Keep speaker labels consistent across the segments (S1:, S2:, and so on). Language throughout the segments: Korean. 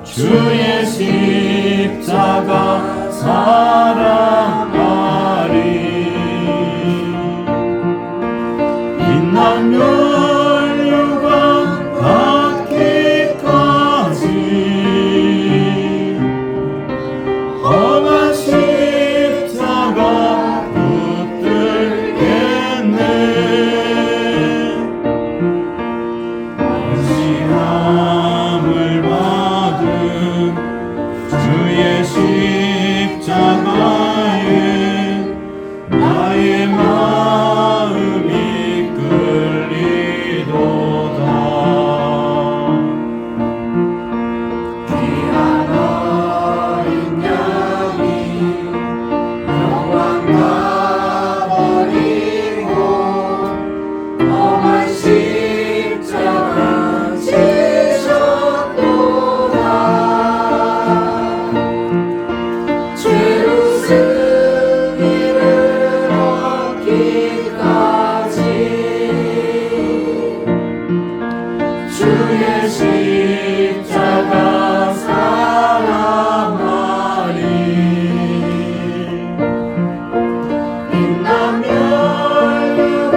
S1: 주의 십자가 사랑하리. 빛난 면류관 닿기까지 험한 십자가 붙들겠네. 시함을 받은 주의 십자가에 나의 마음이 끌리도다. 귀한 어린 양이 영광 다 버리고 험한 십자가 지셨도다. 죄로 승리를 얻기까지 주의 십자가 사랑하리. 빛난 면류관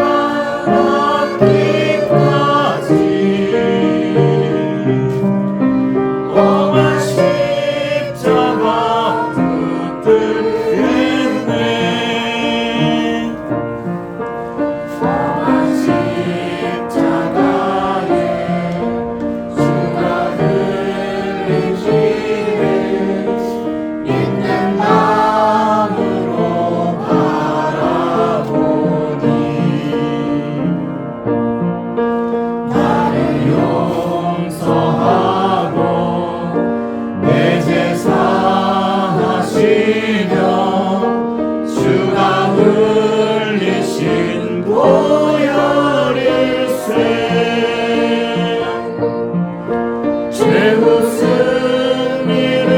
S1: 얻기까지 험한 십자가 붙들겠네. 험한 십자가에 주가 흘린 피를 믿는 마음으로 바라보니 나를 용서하고 내 제사 하시며 주가 흘리신 보혈일세. 최후 승리를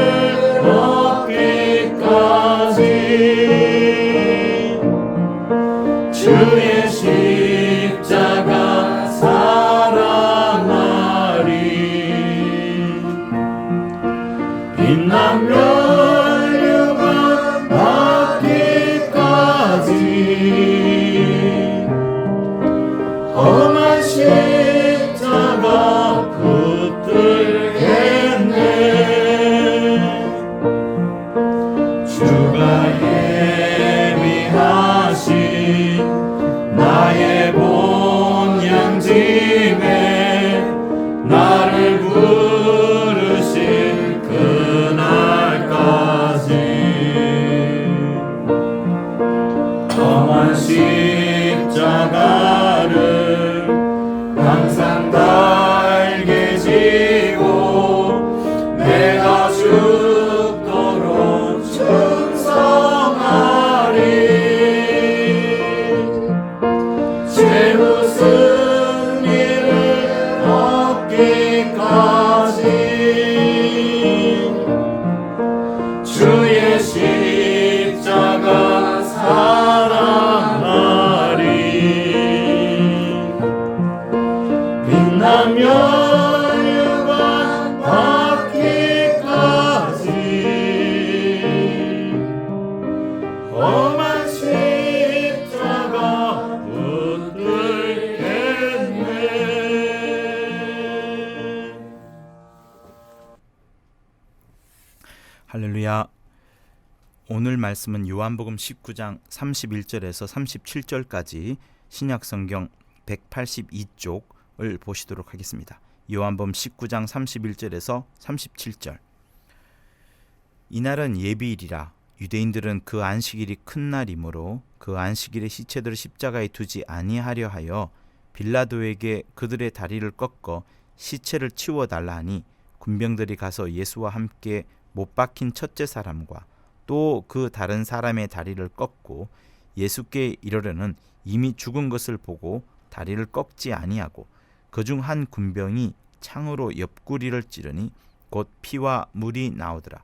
S1: 얻기까지 주의 십자가 사랑하리. 빛난 면류관 받기까지 험한 십자가 붙들겠네. 주가 예비하신 나의 본향집에 나를 부르신 그날까지 험한 십자가를 항상 달게 지고 내가 죽도록 충성하리. 최후 승리를 얻기까지 주의 십자가 사랑하리. 빛난 면류관 받기까지 험한 십자가 붙들겠네.
S2: 할렐루야. 오늘 말씀은 요한복음 19장 31절에서 37절까지 신약성경 182쪽을 보시도록 하겠습니다. 요한복음 19장 31절에서 37절. 이날은 예비일이라 유대인들은 그 안식일이 큰 날이므로 그 안식일에 시체들을 십자가에 두지 아니하려 하여 빌라도에게 그들의 다리를 꺾어 시체를 치워달라 하니 군병들이 가서 예수와 함께 못 박힌 첫째 사람과 또 그 다른 사람의 다리를 꺾고 예수께 이르려는 이미 죽은 것을 보고 다리를 꺾지 아니하고 그중 한 군병이 창으로 옆구리를 찌르니 곧 피와 물이 나오더라.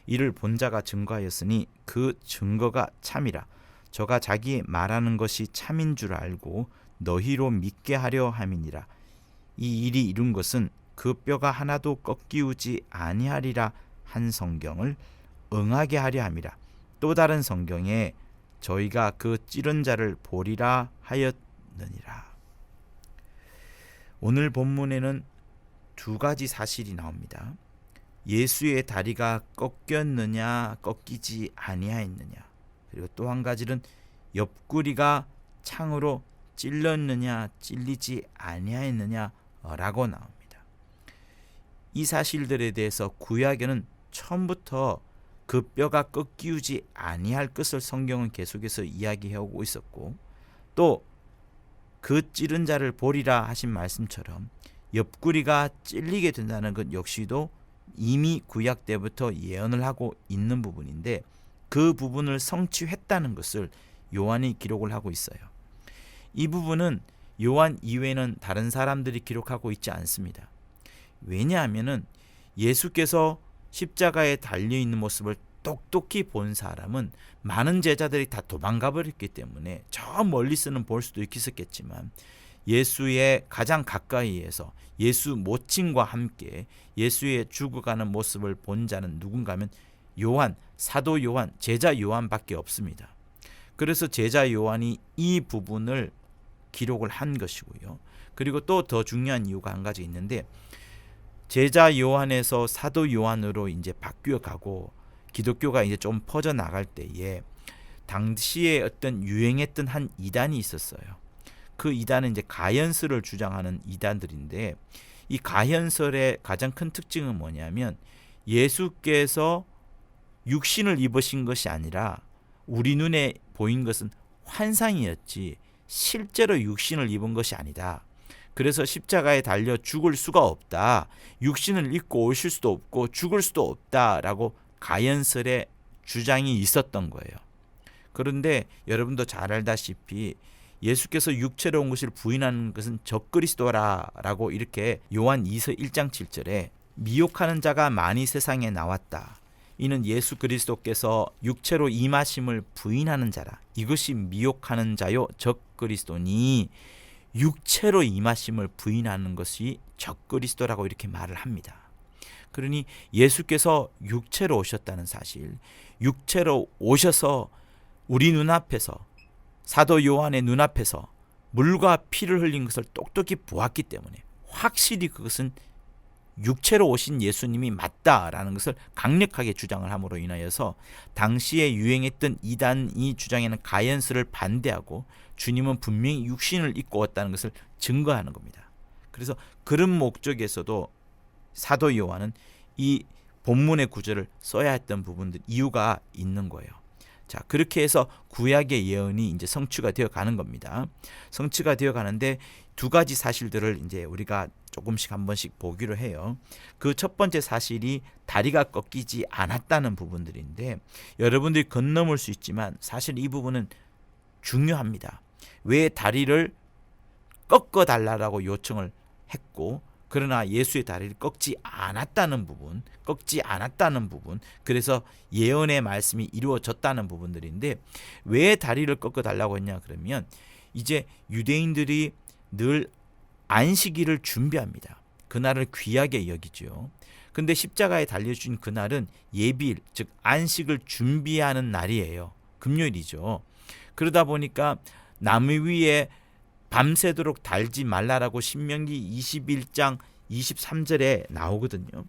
S2: 이를 본 자가 증거하였으니 그 증거가 참이라. 저가 자기 말하는 것이 참인 줄 알고 너희로 믿게 하려 함이니라. 이 일이 이룬 것은 그 뼈가 하나도 꺾이우지 아니하리라 한 성경을 응하게 하려 함이라. 또 다른 성경에 저희가 그 찌른 자를 보리라 하였느니라. 오늘 본문에는 두 가지 사실이 나옵니다. 예수의 다리가 꺾였느냐 꺾이지 아니하였느냐, 그리고 또 한 가지는 옆구리가 창으로 찔렸느냐 찔리지 아니하였느냐라고 나옵니다. 이 사실들에 대해서 구약에는 처음부터 그 뼈가 꺾이우지 아니할 것을 성경은 계속해서 이야기해오고 있었고, 또 그 찌른 자를 보리라 하신 말씀처럼 옆구리가 찔리게 된다는 것 역시도 이미 구약 때부터 예언을 하고 있는 부분인데, 그 부분을 성취했다는 것을 요한이 기록을 하고 있어요. 이 부분은 요한 이외에는 다른 사람들이 기록하고 있지 않습니다. 왜냐하면 예수께서 십자가에 달려있는 모습을 똑똑히 본 사람은 많은 제자들이 다 도망가 버렸기 때문에 저 멀리서는 볼 수도 있었겠지만, 예수의 가장 가까이에서 예수 모친과 함께 예수의 죽어가는 모습을 본 자는 누군가 하면 요한, 사도 요한, 제자 요한밖에 없습니다. 그래서 제자 요한이 이 부분을 기록을 한 것이고요. 그리고 또 더 중요한 이유가 한 가지 있는데, 제자 요한에서 사도 요한으로 이제 바뀌어 가고 기독교가 이제 좀 퍼져 나갈 때에 당시에 어떤 유행했던 한 이단이 있었어요. 그 이단은 이제 가연설을 주장하는 이단들인데, 이 가연설의 가장 큰 특징은 뭐냐면 예수께서 육신을 입으신 것이 아니라 우리 눈에 보인 것은 환상이었지 실제로 육신을 입은 것이 아니다. 그래서 십자가에 달려 죽을 수가 없다. 육신을 입고 오실 수도 없고 죽을 수도 없다라고 가연설의 주장이 있었던 거예요. 그런데 여러분도 잘 알다시피 예수께서 육체로 온 것을 부인하는 것은 적그리스도라라고 이렇게 요한 2서 1장 7절에 미혹하는 자가 많이 세상에 나왔다. 이는 예수 그리스도께서 육체로 임하심을 부인하는 자라. 이것이 미혹하는 자요 적그리스도니, 육체로 임하심을 부인하는 것이 적그리스도라고 이렇게 말을 합니다. 그러니 예수께서 육체로 오셨다는 사실, 육체로 오셔서 우리 눈앞에서, 사도 요한의 눈앞에서 물과 피를 흘린 것을 똑똑히 보았기 때문에 확실히 그것은 육체로 오신 예수님이 맞다라는 것을 강력하게 주장을 함으로 인하여서 당시에 유행했던 이단이 주장하는 가연설을 반대하고 주님은 분명히 육신을 입고 왔다는 것을 증거하는 겁니다. 그래서 그런 목적에서도 사도 요한은 이 본문의 구절을 써야 했던 부분들 이유가 있는 거예요. 자, 그렇게 해서 구약의 예언이 이제 성취가 되어 가는 겁니다. 성취가 되어 가는데 두 가지 사실들을 이제 우리가 조금씩 한 번씩 보기로 해요. 그 첫 번째 사실이 다리가 꺾이지 않았다는 부분들인데, 여러분들이 건너물 수 있지만 사실 이 부분은 중요합니다. 왜 다리를 꺾어 달라고 요청을 했고, 그러나 예수의 다리를 꺾지 않았다는 부분, 그래서 예언의 말씀이 이루어졌다는 부분들인데, 왜 다리를 꺾어 달라고 했냐 그러면 이제 유대인들이 늘 안식일을 준비합니다. 그날을 귀하게 여기죠. 근데 십자가에 달려준 그날은 예비일, 즉 안식을 준비하는 날이에요. 금요일이죠. 그러다 보니까 나무 위에 밤새도록 달지 말라라고 신명기 21장 23절에 나오거든요.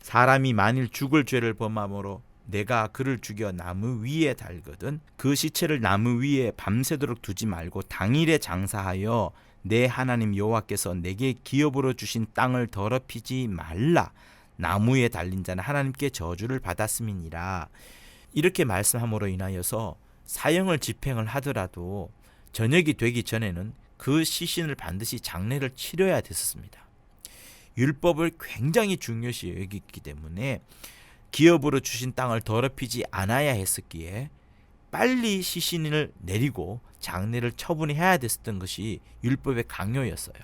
S2: 사람이 만일 죽을 죄를 범함으로 내가 그를 죽여 나무 위에 달거든 그 시체를 나무 위에 밤새도록 두지 말고 당일에 장사하여 내 하나님 여호와께서 내게 기업으로 주신 땅을 더럽히지 말라. 나무에 달린 자는 하나님께 저주를 받았음이니라. 이렇게 말씀함으로 인하여서 사형을 집행을 하더라도 저녁이 되기 전에는 그 시신을 반드시 장례를 치러야 됐었습니다. 율법을 굉장히 중요시 여기기 때문에 기업으로 주신 땅을 더럽히지 않아야 했었기에 빨리 시신을 내리고 장례를 처분해야 됐었던 것이 율법의 강요였어요.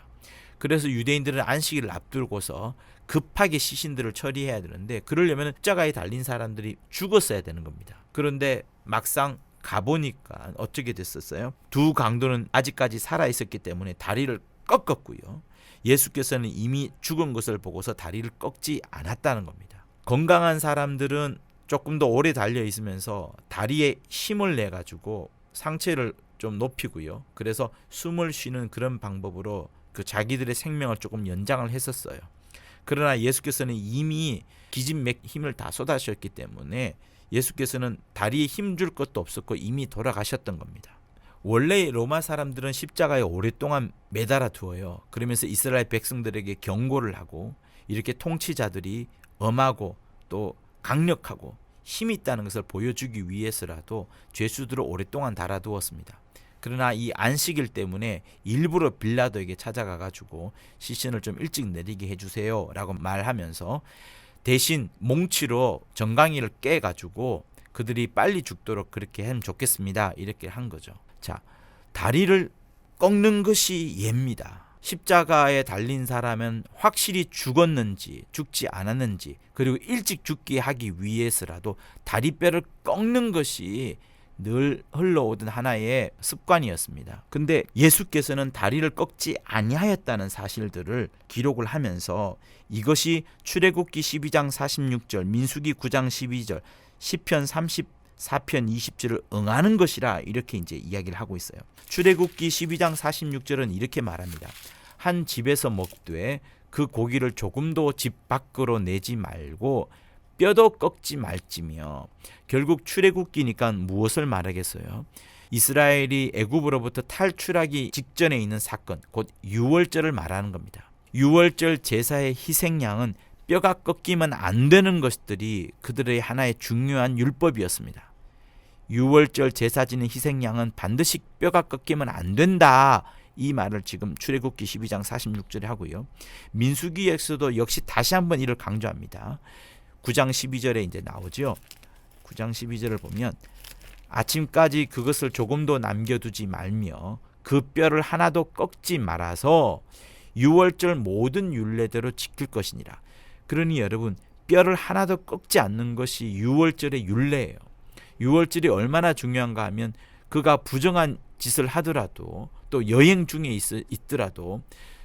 S2: 그래서 유대인들은 안식일을 앞두고서 급하게 시신들을 처리해야 되는데 그러려면 십자가에 달린 사람들이 죽었어야 되는 겁니다. 그런데 막상 가보니까 어떻게 됐었어요? 두 강도는 아직까지 살아있었기 때문에 다리를 꺾었고요. 예수께서는 이미 죽은 것을 보고서 다리를 꺾지 않았다는 겁니다. 건강한 사람들은 조금 더 오래 달려 있으면서 다리에 힘을 내 가지고 상체를 좀 높이고요. 그래서 숨을 쉬는 그런 방법으로 그 자기들의 생명을 조금 연장을 했었어요. 그러나 예수께서는 이미 기진맥 힘을 다 쏟아셨기 때문에 예수께서는 다리에 힘 줄 것도 없었고 이미 돌아가셨던 겁니다. 원래 로마 사람들은 십자가에 오랫동안 매달아 두어요. 그러면서 이스라엘 백성들에게 경고를 하고 이렇게 통치자들이 엄하고 또 강력하고 힘이 있다는 것을 보여주기 위해서라도 죄수들을 오랫동안 달아두었습니다. 그러나 이 안식일 때문에 일부러 빌라도에게 찾아가가지고 시신을 좀 일찍 내리게 해주세요 라고 말하면서 대신 몽치로 정강이를 깨가지고 그들이 빨리 죽도록 그렇게 하면 좋겠습니다 이렇게 한 거죠. 자, 다리를 꺾는 것이 예입니다. 십자가에 달린 사람은 확실히 죽었는지 죽지 않았는지 그리고 일찍 죽게 하기 위해서라도 다리뼈를 꺾는 것이 늘 흘러오던 하나의 습관이었습니다. 근데 예수께서는 다리를 꺾지 아니하였다는 사실들을 기록을 하면서 이것이 출애굽기 12장 46절, 민수기 9장 12절, 시편 34편 20절을 응하는 것이라 이렇게 이제 이야기를 하고 있어요. 출애굽기 12장 46절은 이렇게 말합니다. 한 집에서 먹되 그 고기를 조금도 집 밖으로 내지 말고 뼈도 꺾지 말지며. 결국 출애굽기니까 무엇을 말하겠어요? 이스라엘이 애굽으로부터 탈출하기 직전에 있는 사건, 곧 유월절을 말하는 겁니다. 유월절 제사의 희생양은 뼈가 꺾이면 안 되는 것들이 그들의 하나의 중요한 율법이었습니다. 유월절 제사 지는 희생양은 반드시 뼈가 꺾이면 안 된다. 이 말을 지금 출애굽기 12장 46절에 하고요. 민수기에서도 역시 다시 한번 이를 강조합니다. 9장 12절에 이제 나오죠. 9장 12절을 보면 아침까지 그것을 조금도 남겨두지 말며 그 뼈를 하나도 꺾지 말아서 유월절 모든 율례대로 지킬 것이니라. 그러니 여러분, 뼈를 하나도 꺾지 않는 것이 유월절의 율례예요. 유월절이 얼마나 중요한가 하면 그가 부정한 짓을 하더라도 또 여행 중에 있더라도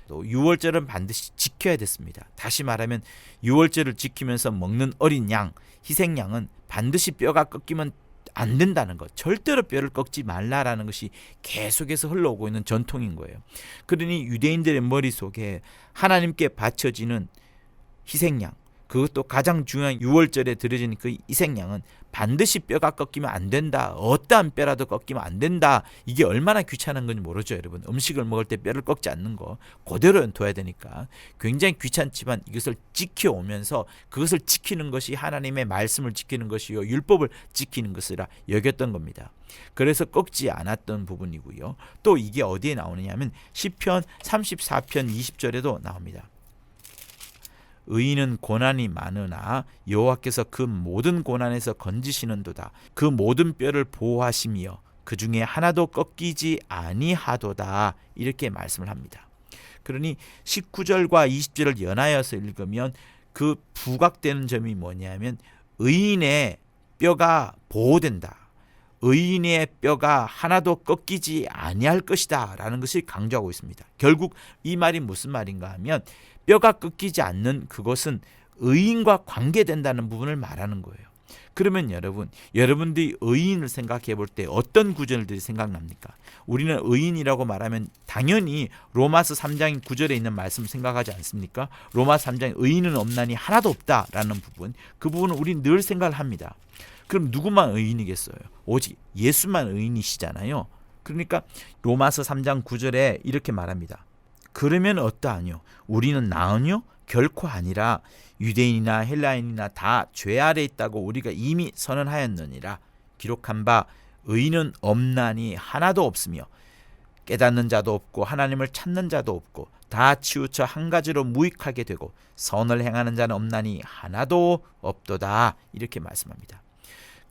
S2: 또 유월절은 반드시 지켜야 됐습니다. 다시 말하면 유월절을 지키면서 먹는 어린 양, 희생양은 반드시 뼈가 꺾이면 안 된다는 것, 절대로 뼈를 꺾지 말라라는 것이 계속해서 흘러오고 있는 전통인 거예요. 그러니 유대인들의 머릿속에 하나님께 바쳐지는 희생양, 그것도 가장 중요한 유월절에 드려지는 그 희생양은 반드시 뼈가 꺾이면 안 된다. 어떠한 뼈라도 꺾이면 안 된다. 이게 얼마나 귀찮은 건지 모르죠, 여러분. 음식을 먹을 때 뼈를 꺾지 않는 거 그대로 둬야 되니까 굉장히 귀찮지만 이것을 지켜오면서 그것을 지키는 것이 하나님의 말씀을 지키는 것이요 율법을 지키는 것이라 여겼던 겁니다. 그래서 꺾지 않았던 부분이고요. 또 이게 어디에 나오느냐 하면 시편 34편 20절에도 나옵니다. 의인은 고난이 많으나 여호와께서 그 모든 고난에서 건지시는도다. 그 모든 뼈를 보호하시며 그 중에 하나도 꺾이지 아니하도다. 이렇게 말씀을 합니다. 그러니 19절과 20절을 연하여서 읽으면 그 부각되는 점이 뭐냐면 의인의 뼈가 보호된다. 의인의 뼈가 하나도 꺾이지 아니할 것이다 라는 것을 강조하고 있습니다. 결국 이 말이 무슨 말인가 하면 뼈가 꺾이지 않는 그것은 의인과 관계된다는 부분을 말하는 거예요. 그러면 여러분들이 의인을 생각해 볼 때 어떤 구절들이 생각납니까? 우리는 의인이라고 말하면 당연히 로마서 3장 9절에 있는 말씀 생각하지 않습니까? 로마서 3장 의인은 없나니 하나도 없다라는 부분, 그 부분은 우리는 늘 생각을 합니다. 그럼 누구만 의인이겠어요? 오직 예수만 의인이시잖아요. 그러니까 로마서 3장 9절에 이렇게 말합니다. 그러면 어떠하뇨? 우리는 나으뇨? 결코 아니라 유대인이나 헬라인이나 다 죄 아래 있다고 우리가 이미 선언하였느니라. 기록한 바 의인은 없나니 하나도 없으며 깨닫는 자도 없고 하나님을 찾는 자도 없고 다 치우쳐 한 가지로 무익하게 되고 선을 행하는 자는 없나니 하나도 없도다. 이렇게 말씀합니다.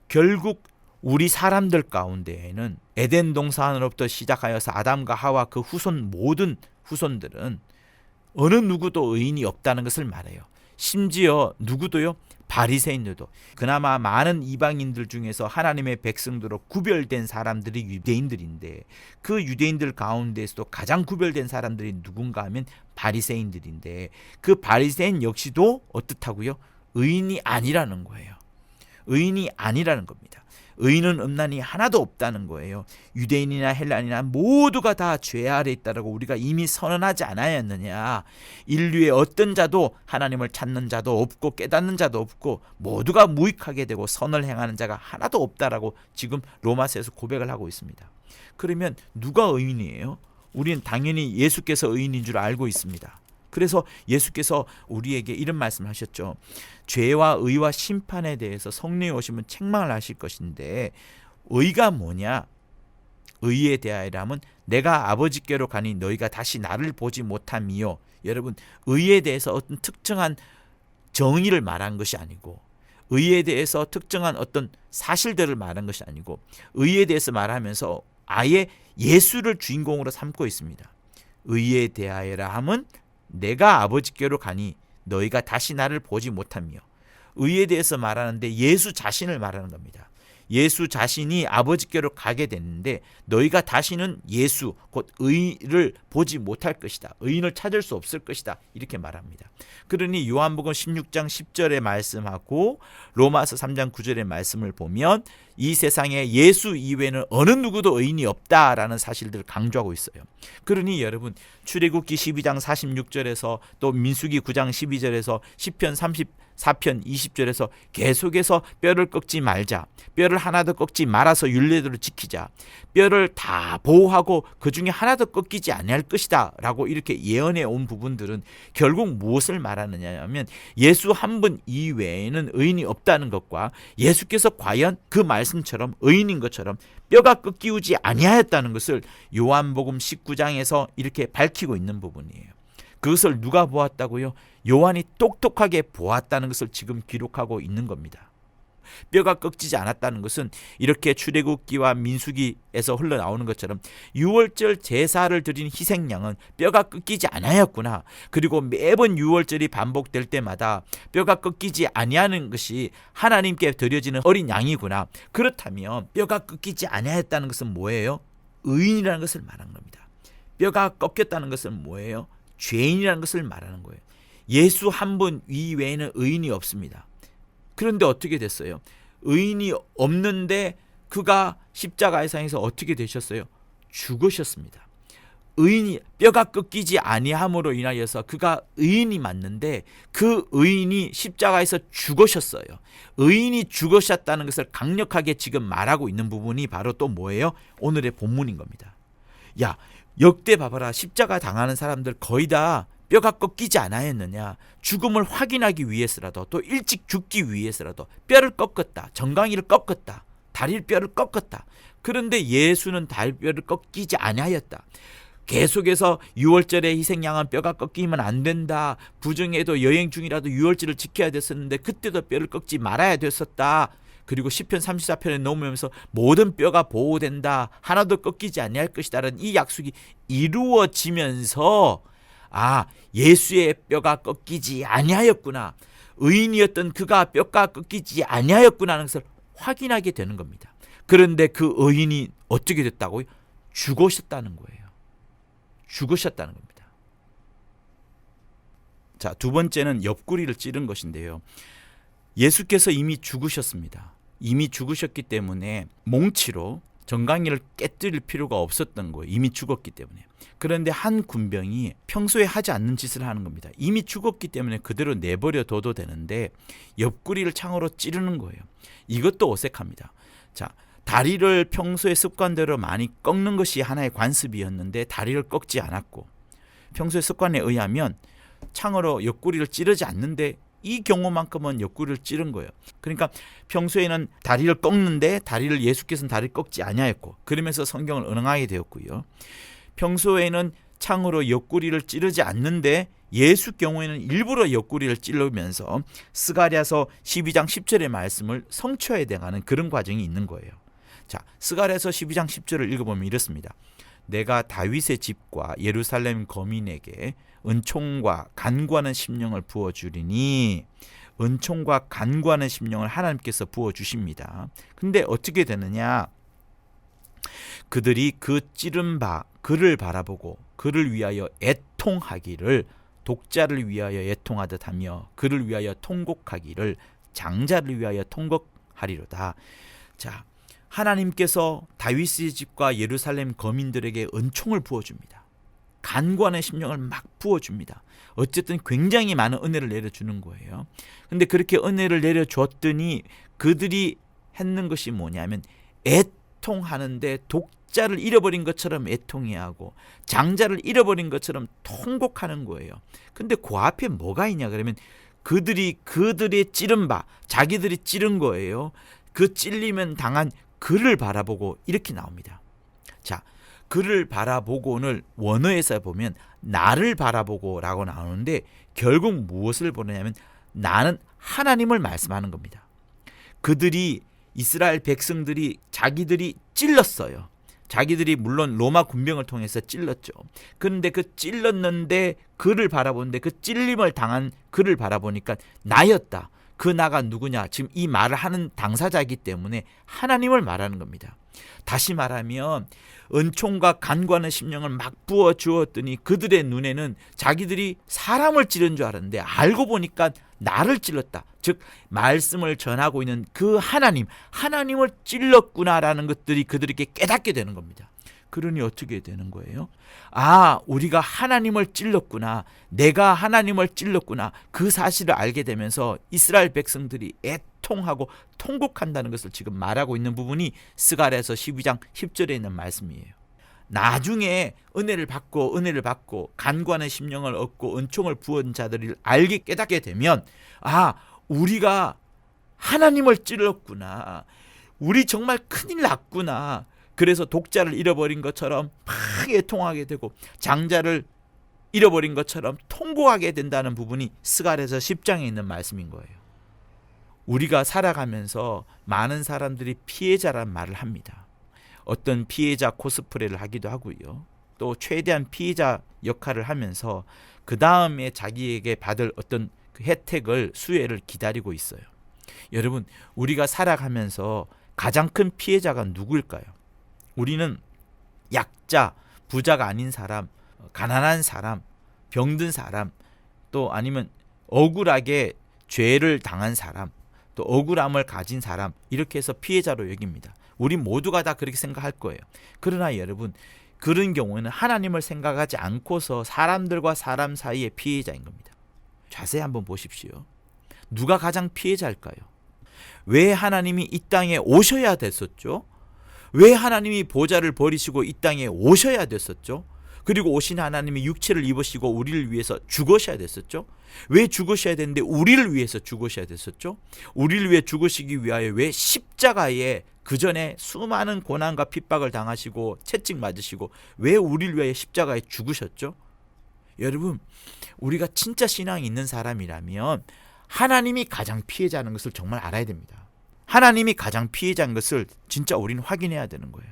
S2: 결국 우리 사람들 가운데에는 에덴 동산으로부터 시작하여서 아담과 하와 그 후손 모든 후손들은 어느 누구도 의인이 없다는 것을 말해요. 심지어 누구도요? 바리새인들도. 그나마 많은 이방인들 중에서 하나님의 백성들로 구별된 사람들이 유대인들인데 그 유대인들 가운데서도 가장 구별된 사람들이 누군가 하면 바리새인들인데 그 바리새인 역시도 어떻다고요? 의인이 아니라는 거예요. 의인이 아니라는 겁니다. 의인은 없나니 하나도 없다는 거예요. 유대인이나 헬라인이나 모두가 다 죄 아래 있다라고 우리가 이미 선언하지 않았느냐. 인류의 어떤 자도 하나님을 찾는 자도 없고 깨닫는 자도 없고 모두가 무익하게 되고 선을 행하는 자가 하나도 없다라고 지금 로마서에서 고백을 하고 있습니다. 그러면 누가 의인이에요? 우리는 당연히 예수께서 의인인 줄 알고 있습니다. 그래서 예수께서 우리에게 이런 말씀을 하셨죠. 죄와 의와 심판에 대해서 성령이 오시면 책망을 하실 것인데 의가 뭐냐? 의에 대하여라면 내가 아버지께로 가니 너희가 다시 나를 보지 못함이요. 여러분, 의에 대해서 어떤 특정한 정의를 말한 것이 아니고 의에 대해서 특정한 어떤 사실들을 말한 것이 아니고 의에 대해서 말하면서 아예 예수를 주인공으로 삼고 있습니다. 의에 대하여라 함은 내가 아버지께로 가니 너희가 다시 나를 보지 못하며 의에 대해서 말하는데 예수 자신을 말하는 겁니다. 예수 자신이 아버지께로 가게 됐는데 너희가 다시는 예수 곧 의를 보지 못할 것이다. 의인을 찾을 수 없을 것이다. 이렇게 말합니다. 그러니 요한복음 16장 10절의 말씀하고 로마서 3장 9절의 말씀을 보면 이 세상에 예수 이외에는 어느 누구도 의인이 없다라는 사실들을 강조하고 있어요. 그러니 여러분 출애굽기 12장 46절에서 또 민수기 9장 12절에서 시편 34편 20절에서 계속해서 뼈를 꺾지 말자. 뼈를 하나도 꺾지 말아서 율례대로 지키자. 뼈를 다 보호하고 그 중에 하나도 꺾이지 아니할 것이다 라고 이렇게 예언해 온 부분들은 결국 무엇을 말하느냐 하면 예수 한 분 이외에는 의인이 없다는 것과 예수께서 과연 그 말씀처럼 의인인 것처럼 뼈가 꺾이지 아니하였다는 것을 요한복음 19장에서 이렇게 밝히고 있는 부분이에요. 그것을 누가 보았다고요? 요한이 똑똑하게 보았다는 것을 지금 기록하고 있는 겁니다. 뼈가 꺾이지 않았다는 것은 이렇게 출애굽기와 민수기에서 흘러나오는 것처럼 유월절 제사를 드린 희생양은 뼈가 꺾이지 않았구나. 그리고 매번 유월절이 반복될 때마다 뼈가 꺾이지 아니하는 것이 하나님께 드려지는 어린 양이구나. 그렇다면 뼈가 꺾이지 아니했다는 것은 뭐예요? 의인이라는 것을 말하는 겁니다. 뼈가 꺾였다는 것은 뭐예요? 죄인이라는 것을 말하는 거예요. 예수 한 분 이외에는 의인이 없습니다. 그런데 어떻게 됐어요? 의인이 없는데 그가 십자가상에서 어떻게 되셨어요? 죽으셨습니다. 의인이 뼈가 꺾이지 아니함으로 인하여서 그가 의인이 맞는데 그 의인이 십자가에서 죽으셨어요. 의인이 죽으셨다는 것을 강력하게 지금 말하고 있는 부분이 바로 또 뭐예요? 오늘의 본문인 겁니다. 야, 역대 봐봐라. 십자가 당하는 사람들 거의 다 뼈가 꺾이지 않았느냐. 죽음을 확인하기 위해서라도 또 일찍 죽기 위해서라도 뼈를 꺾었다. 정강이를 꺾었다. 다리뼈를 꺾었다. 그런데 예수는 다리뼈를 꺾이지 아니하였다. 계속해서 유월절에 희생양은 뼈가 꺾이면 안 된다. 부정해도 여행 중이라도 유월절을 지켜야 됐었는데 그때도 뼈를 꺾지 말아야 됐었다. 그리고 시편 34편에 넘으면서 모든 뼈가 보호된다. 하나도 꺾이지 아니할 것이다라는 이 약속이 이루어지면서 예수의 뼈가 꺾이지 아니하였구나. 의인이었던 그가 뼈가 꺾이지 아니하였구나 하는 것을 확인하게 되는 겁니다. 그런데 그 의인이 어떻게 됐다고요? 죽으셨다는 거예요. 죽으셨다는 겁니다. 자, 두 번째는 옆구리를 찌른 것인데요. 예수께서 이미 죽으셨습니다. 이미 죽으셨기 때문에 몽치로 정강이를 깨뜨릴 필요가 없었던 거예요. 이미 죽었기 때문에. 그런데 한 군병이 평소에 하지 않는 짓을 하는 겁니다. 이미 죽었기 때문에 그대로 내버려 둬도 되는데 옆구리를 창으로 찌르는 거예요. 이것도 어색합니다. 자, 다리를 평소에 습관대로 많이 꺾는 것이 하나의 관습이었는데 다리를 꺾지 않았고, 평소의 습관에 의하면 창으로 옆구리를 찌르지 않는데 이 경우만큼은 옆구리를 찌른 거예요. 그러니까 평소에는 다리를 꺾는데 다리를 예수께서는 다리를 꺾지 아니하였고, 그러면서 성경을 응하게 되었고요. 평소에는 창으로 옆구리를 찌르지 않는데 예수 경우에는 일부러 옆구리를 찌르면서 스가랴서 12장 10절의 말씀을 성취해야 되는 그런 과정이 있는 거예요. 자, 스가랴서 12장 10절을 읽어보면 이렇습니다. 내가 다윗의 집과 예루살렘 거민에게 은총과 간구하는 심령을 부어주리니, 은총과 간구하는 심령을 하나님께서 부어주십니다. 근데 어떻게 되느냐? 그들이 그 찌른 바 그를 바라보고 그를 위하여 애통하기를, 독자를 위하여 애통하듯 하며 그를 위하여 통곡하기를, 장자를 위하여 통곡하리로다. 자, 하나님께서 다윗의 집과 예루살렘 거민들에게 은총을 부어줍니다. 간구하는 심령을 막 부어줍니다. 어쨌든 굉장히 많은 은혜를 내려주는 거예요. 근데 그렇게 은혜를 내려줬더니 그들이 했는 것이 뭐냐면 애통하는데 독자를 잃어버린 것처럼 애통해야 하고 장자를 잃어버린 것처럼 통곡하는 거예요. 근데 그 앞에 뭐가 있냐 그러면 그들의 찌른 바, 자기들이 찌른 거예요. 그 찔리면 당한 그를 바라보고 이렇게 나옵니다. 자, 그를 바라보고는 원어에서 보면 나를 바라보고 라고 나오는데 결국 무엇을 보느냐면 나는 하나님을 말씀하는 겁니다. 그들이, 이스라엘 백성들이 자기들이 찔렀어요. 자기들이 물론 로마 군병을 통해서 찔렀죠. 그런데 그 찔렀는데 그를 바라보는데 그 찔림을 당한 그를 바라보니까 나였다. 그 나가 누구냐? 지금 이 말을 하는 당사자이기 때문에 하나님을 말하는 겁니다. 다시 말하면 은총과 간구하는 심령을 막 부어 주었더니 그들의 눈에는 자기들이 사람을 찌른 줄 알았는데 알고 보니까 나를 찔렀다. 즉 말씀을 전하고 있는 그 하나님을 찔렀구나라는 것들이 그들에게 깨닫게 되는 겁니다. 그러니 어떻게 되는 거예요? 아, 우리가 하나님을 찔렀구나. 내가 하나님을 찔렀구나. 그 사실을 알게 되면서 이스라엘 백성들이 애통하고 통곡한다는 것을 지금 말하고 있는 부분이 스가랴서 12장 10절에 있는 말씀이에요. 나중에 은혜를 받고 간구하는 심령을 얻고 은총을 부은 자들을 알게 깨닫게 되면 아, 우리가 하나님을 찔렀구나. 우리 정말 큰일 났구나. 그래서 독자를 잃어버린 것처럼 막 애통하게 되고 장자를 잃어버린 것처럼 통곡하게 된다는 부분이 스가랴서 10장에 있는 말씀인 거예요. 우리가 살아가면서 많은 사람들이 피해자란 말을 합니다. 어떤 피해자 코스프레를 하기도 하고요. 또 최대한 피해자 역할을 하면서 그 다음에 자기에게 받을 어떤 그 혜택을, 수혜를 기다리고 있어요. 여러분, 우리가 살아가면서 가장 큰 피해자가 누구일까요? 우리는 약자, 부자가 아닌 사람, 가난한 사람, 병든 사람, 또 아니면 억울하게 죄를 당한 사람, 또 억울함을 가진 사람, 이렇게 해서 피해자로 여깁니다. 우리 모두가 다 그렇게 생각할 거예요. 그러나 여러분, 그런 경우에는 하나님을 생각하지 않고서 사람들과 사람 사이의 피해자인 겁니다. 자세히 한번 보십시오. 누가 가장 피해자일까요? 왜 하나님이 이 땅에 오셔야 됐었죠? 왜 하나님이 보좌를 버리시고 이 땅에 오셔야 됐었죠? 그리고 오신 하나님이 육체를 입으시고 우리를 위해서 죽으셔야 됐었죠? 왜 죽으셔야 됐는데 우리를 위해서 죽으셔야 됐었죠? 우리를 위해 죽으시기 위하여 왜 십자가에 그 전에 수많은 고난과 핍박을 당하시고 채찍 맞으시고 왜 우리를 위하여 십자가에 죽으셨죠? 여러분, 우리가 진짜 신앙이 있는 사람이라면 하나님이 가장 피해자는 것을 정말 알아야 됩니다. 하나님이 가장 피해자인 것을 진짜 우리는 확인해야 되는 거예요.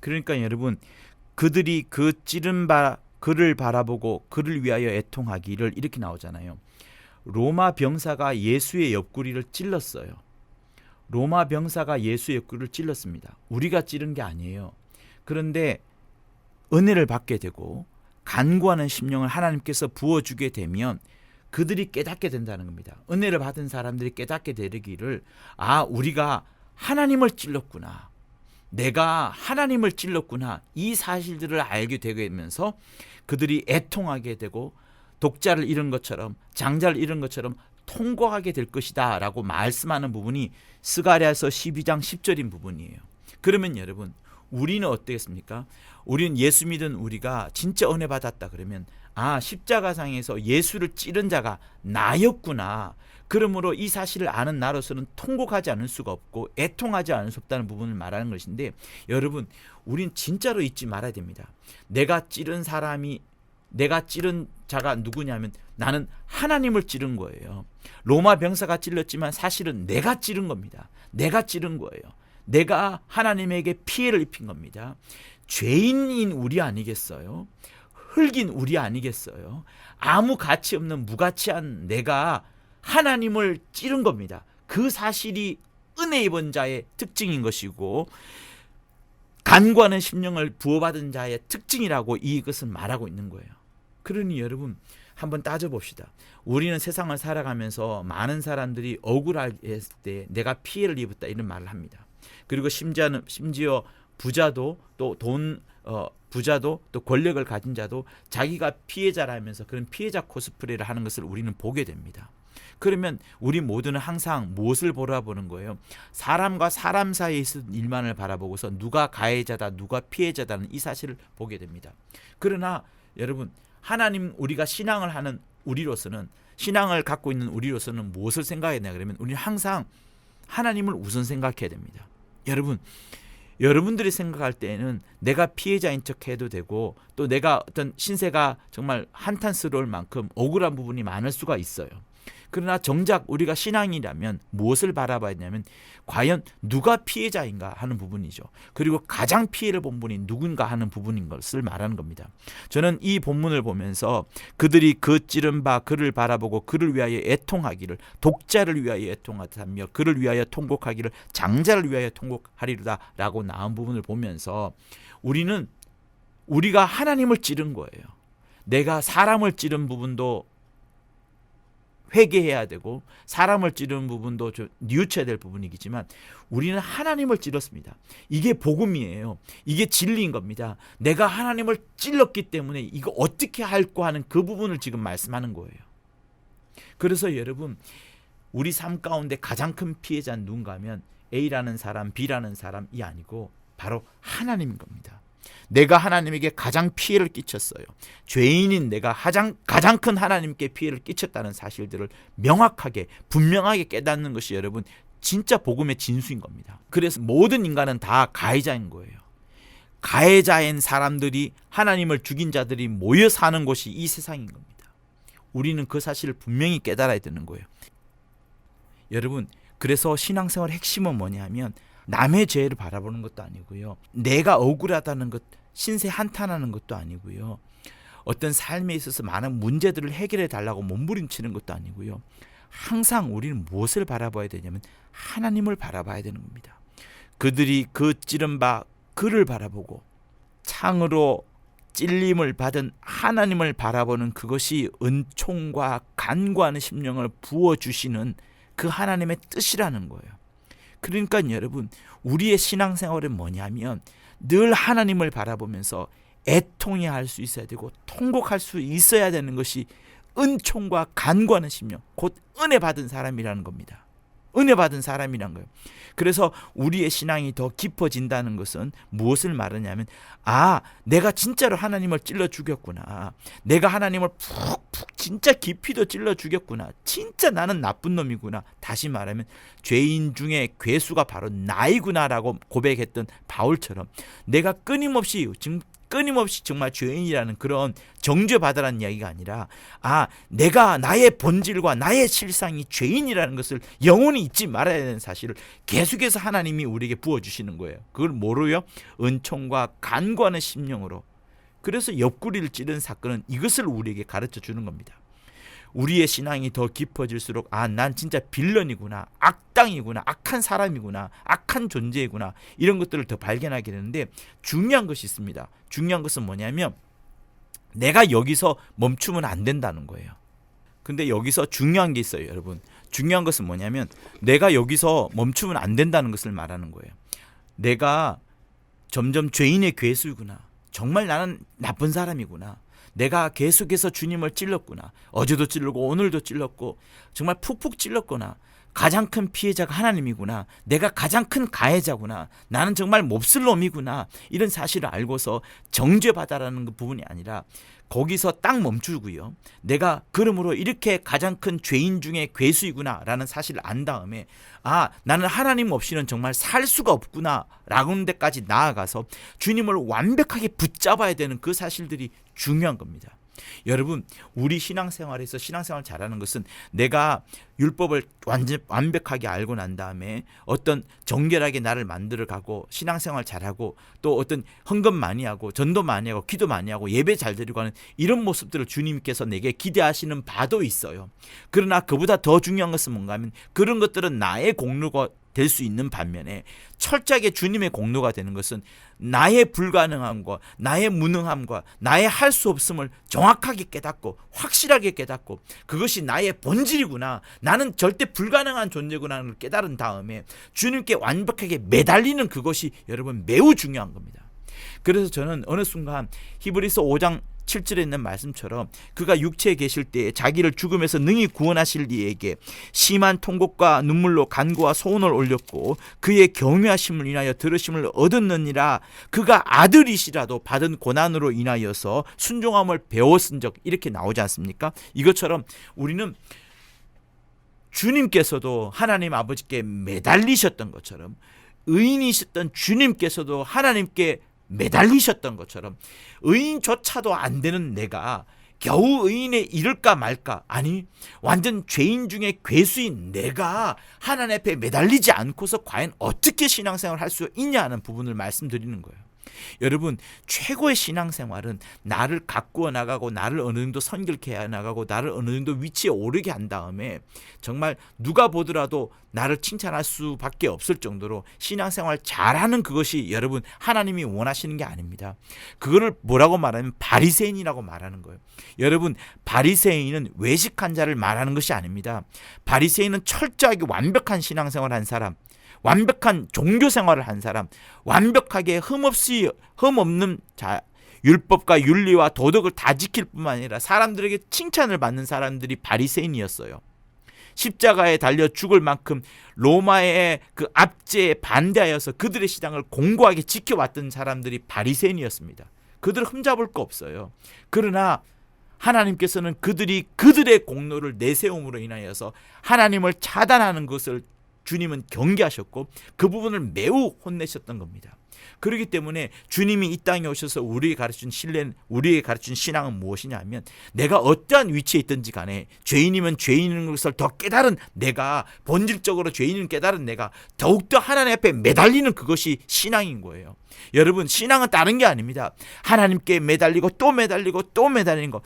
S2: 그러니까 여러분, 그들이 그 찌른 바 그를 바라보고 그를 위하여 애통하기를 이렇게 나오잖아요. 로마 병사가 예수의 옆구리를 찔렀어요. 로마 병사가 예수의 옆구리를 찔렀습니다. 우리가 찌른 게 아니에요. 그런데 은혜를 받게 되고 간구하는 심령을 하나님께서 부어주게 되면 그들이 깨닫게 된다는 겁니다. 은혜를 받은 사람들이 깨닫게 되기를 우리가 하나님을 찔렀구나. 내가 하나님을 찔렀구나. 이 사실들을 알게 되면서 그들이 애통하게 되고 독자를 잃은 것처럼 장자를 잃은 것처럼 통곡하게 될 것이다 라고 말씀하는 부분이 스가랴서 12장 10절인 부분이에요. 그러면 여러분 우리는 어떻겠습니까? 우리는 예수 믿은 우리가 진짜 은혜 받았다 그러면 십자가상에서 예수를 찌른 자가 나였구나. 그러므로 이 사실을 아는 나로서는 통곡하지 않을 수가 없고 애통하지 않을 수 없다는 부분을 말하는 것인데, 여러분 우린 진짜로 잊지 말아야 됩니다. 내가 찌른 자가 누구냐면 나는 하나님을 찌른 거예요. 로마 병사가 찔렀지만 사실은 내가 찌른 겁니다. 내가 찌른 거예요. 내가 하나님에게 피해를 입힌 겁니다. 죄인인 우리 아니겠어요? 흙인 우리 아니겠어요? 아무 가치 없는 무가치한 내가 하나님을 찌른 겁니다. 그 사실이 은혜 입은 자의 특징인 것이고 간구하는 심령을 부어받은 자의 특징이라고 이것은 말하고 있는 거예요. 그러니 여러분 한번 따져봅시다. 우리는 세상을 살아가면서 많은 사람들이 억울할 때 내가 피해를 입었다 이런 말을 합니다. 그리고 심지어 부자도 또 권력을 가진 자도 자기가 피해자라면서 그런 피해자 코스프레를 하는 것을 우리는 보게 됩니다. 그러면 우리 모두는 항상 무엇을 바라보는 거예요? 사람과 사람 사이에 있는 일만을 바라보고서 누가 가해자다 누가 피해자다는 이 사실을 보게 됩니다. 그러나 여러분 하나님 우리가 신앙을 하는 우리로서는 신앙을 갖고 있는 우리로서는 무엇을 생각해야 되냐 그러면 우리는 항상 하나님을 우선 생각해야 됩니다. 여러분들이 생각할 때에는 내가 피해자인 척 해도 되고 또 내가 어떤 신세가 정말 한탄스러울 만큼 억울한 부분이 많을 수가 있어요. 그러나 정작 우리가 신앙이라면 무엇을 바라봐야 되냐면 과연 누가 피해자인가 하는 부분이죠. 그리고 가장 피해를 본 분이 누군가 하는 부분인 것을 말하는 겁니다. 저는 이 본문을 보면서 그들이 그 찌른 바 그를 바라보고 그를 위하여 애통하기를 독자를 위하여 애통하다며 그를 위하여 통곡하기를 장자를 위하여 통곡하리로다 라고 나온 부분을 보면서 우리가 하나님을 찌른 거예요. 내가 사람을 찌른 부분도 회개해야 되고 사람을 찌르는 부분도 좀 뉘우쳐야 될 부분이겠지만 우리는 하나님을 찔렀습니다. 이게 복음이에요. 이게 진리인 겁니다. 내가 하나님을 찔렀기 때문에 이거 어떻게 할까 하는 그 부분을 지금 말씀하는 거예요. 그래서 여러분 우리 삶 가운데 가장 큰 피해자는 누군가 하면 A라는 사람, B라는 사람이 아니고 바로 하나님인 겁니다. 내가 하나님에게 가장 피해를 끼쳤어요. 죄인인 내가 가장 큰 하나님께 피해를 끼쳤다는 사실들을 명확하게 분명하게 깨닫는 것이 여러분 진짜 복음의 진수인 겁니다. 그래서 모든 인간은 다 가해자인 거예요. 가해자인 사람들이 하나님을 죽인 자들이 모여 사는 곳이 이 세상인 겁니다. 우리는 그 사실을 분명히 깨달아야 되는 거예요. 여러분 그래서 신앙생활의 핵심은 뭐냐면 남의 죄를 바라보는 것도 아니고요. 내가 억울하다는 것, 신세 한탄하는 것도 아니고요. 어떤 삶에 있어서 많은 문제들을 해결해 달라고 몸부림치는 것도 아니고요. 항상 우리는 무엇을 바라봐야 되냐면 하나님을 바라봐야 되는 겁니다. 그들이 그 찌른 바 그를 바라보고 창으로 찔림을 받은 하나님을 바라보는 그것이 은총과 간구하는 심령을 부어주시는 그 하나님의 뜻이라는 거예요. 그러니까 여러분 우리의 신앙생활은 뭐냐면 늘 하나님을 바라보면서 애통해 할 수 있어야 되고 통곡할 수 있어야 되는 것이 은총과 간구하는 심령 곧 은혜 받은 사람이라는 겁니다. 은혜 받은 사람이란 거예요. 그래서 우리의 신앙이 더 깊어진다는 것은 무엇을 말하냐면 내가 진짜로 하나님을 찔러 죽였구나. 내가 하나님을 푹 진짜 깊이도 찔러 죽였구나. 진짜 나는 나쁜 놈이구나. 다시 말하면 죄인 중에 괴수가 바로 나이구나라고 고백했던 바울처럼 내가 끊임없이 정말 죄인이라는 그런 정죄받으라는 이야기가 아니라 내가 나의 본질과 나의 실상이 죄인이라는 것을 영원히 잊지 말아야 되는 사실을 계속해서 하나님이 우리에게 부어주시는 거예요. 그걸 뭐로요? 은총과 간구하는 심령으로. 그래서 옆구리를 찌른 사건은 이것을 우리에게 가르쳐 주는 겁니다. 우리의 신앙이 더 깊어질수록 난 진짜 빌런이구나, 악당이구나, 악한 사람이구나, 악한 존재이구나 이런 것들을 더 발견하게 되는데 중요한 것이 있습니다. 중요한 것은 뭐냐면 내가 여기서 멈추면 안 된다는 거예요. 근데 여기서 중요한 게 있어요, 여러분. 중요한 것은 뭐냐면 내가 여기서 멈추면 안 된다는 것을 말하는 거예요. 내가 점점 죄인의 괴수이구나. 정말 나는 나쁜 사람이구나. 내가 계속해서 주님을 찔렀구나. 어제도 찔르고 오늘도 찔렀고 정말 푹푹 찔렀구나. 가장 큰 피해자가 하나님이구나. 내가 가장 큰 가해자구나. 나는 정말 몹쓸 놈이구나. 이런 사실을 알고서 정죄받아라는 그 부분이 아니라 거기서 딱 멈추고요. 내가 그러므로 이렇게 가장 큰 죄인 중에 괴수이구나 라는 사실을 안 다음에 나는 하나님 없이는 정말 살 수가 없구나 라는 데까지 나아가서 주님을 완벽하게 붙잡아야 되는 그 사실들이 중요한 겁니다. 여러분, 우리 신앙생활에서 신앙생활 잘하는 것은 내가 율법을 완벽하게 알고 난 다음에 어떤 정결하게 나를 만들어가고 신앙생활 잘하고 또 어떤 헌금 많이 하고 전도 많이 하고 기도 많이 하고 예배 잘 드리고 하는 이런 모습들을 주님께서 내게 기대하시는 바도 있어요. 그러나 그보다 더 중요한 것은 뭔가 하면 그런 것들은 나의 공로가 될 수 있는 반면에 철저하게 주님의 공로가 되는 것은 나의 불가능함과 나의 무능함과 나의 할 수 없음을 정확하게 깨닫고 확실하게 깨닫고 그것이 나의 본질이구나, 나는 절대 불가능한 존재구나를 깨달은 다음에 주님께 완벽하게 매달리는 그것이 여러분 매우 중요한 겁니다. 그래서 저는 어느 순간 히브리서 5장 7절에 있는 말씀처럼 그가 육체에 계실 때에 자기를 죽음에서 능히 구원하실 이에게 심한 통곡과 눈물로 간구와 소원을 올렸고 그의 경외하심을 인하여 들으심을 얻었느니라. 그가 아들이시라도 받은 고난으로 인하여서 순종함을 배웠은적, 이렇게 나오지 않습니까? 이것처럼 우리는 주님께서도 하나님 아버지께 매달리셨던 것처럼 의인이셨던 주님께서도 하나님께 매달리셨던 것처럼 의인조차도 안 되는 내가 겨우 의인에 이를까 말까, 아니 완전 죄인 중에 괴수인 내가 하나님 앞에 매달리지 않고서 과연 어떻게 신앙생활을 할 수 있냐 하는 부분을 말씀드리는 거예요. 여러분, 최고의 신앙생활은 나를 가꾸어 나가고 나를 어느 정도 선결케 해 나가고 나를 어느 정도 위치에 오르게 한 다음에 정말 누가 보더라도 나를 칭찬할 수밖에 없을 정도로 신앙생활 잘하는 그것이 여러분 하나님이 원하시는 게 아닙니다. 그거를 뭐라고 말하면 바리새인이라고 말하는 거예요. 여러분, 바리새인은 외식한 자를 말하는 것이 아닙니다. 바리새인은 철저하게 완벽한 신앙생활을 한 사람, 완벽한 종교 생활을 한 사람, 완벽하게 흠없는 율법과 윤리와 도덕을 다 지킬 뿐만 아니라 사람들에게 칭찬을 받는 사람들이 바리새인이었어요. 십자가에 달려 죽을 만큼 로마의 그 압제에 반대하여서 그들의 신앙을 공고하게 지켜왔던 사람들이 바리새인이었습니다. 그들을 흠잡을 거 없어요. 그러나 하나님께서는 그들의 공로를 내세움으로 인하여서 하나님을 차단하는 것을 주님은 경계하셨고 그 부분을 매우 혼내셨던 겁니다. 그렇기 때문에 주님이 이 땅에 오셔서 우리에게 가르친 신앙은 무엇이냐 하면 내가 어떠한 위치에 있든지 간에 죄인이면 죄인인 것을 더 깨달은 내가, 본질적으로 죄인을 깨달은 내가 더욱더 하나님 앞에 매달리는 그것이 신앙인 거예요. 여러분, 신앙은 다른 게 아닙니다. 하나님께 매달리고 또 매달리고 또 매달리는 것.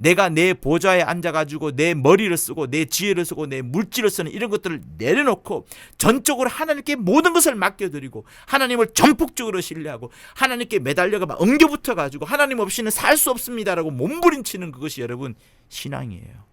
S2: 내가 내 보좌에 앉아가지고 내 머리를 쓰고 내 지혜를 쓰고 내 물질을 쓰는 이런 것들을 내려놓고 전적으로 하나님께 모든 것을 맡겨드리고 하나님을 전폭적으로 신뢰하고 하나님께 매달려가 막 엉겨붙어가지고 하나님 없이는 살 수 없습니다라고 몸부림치는 그것이 여러분 신앙이에요.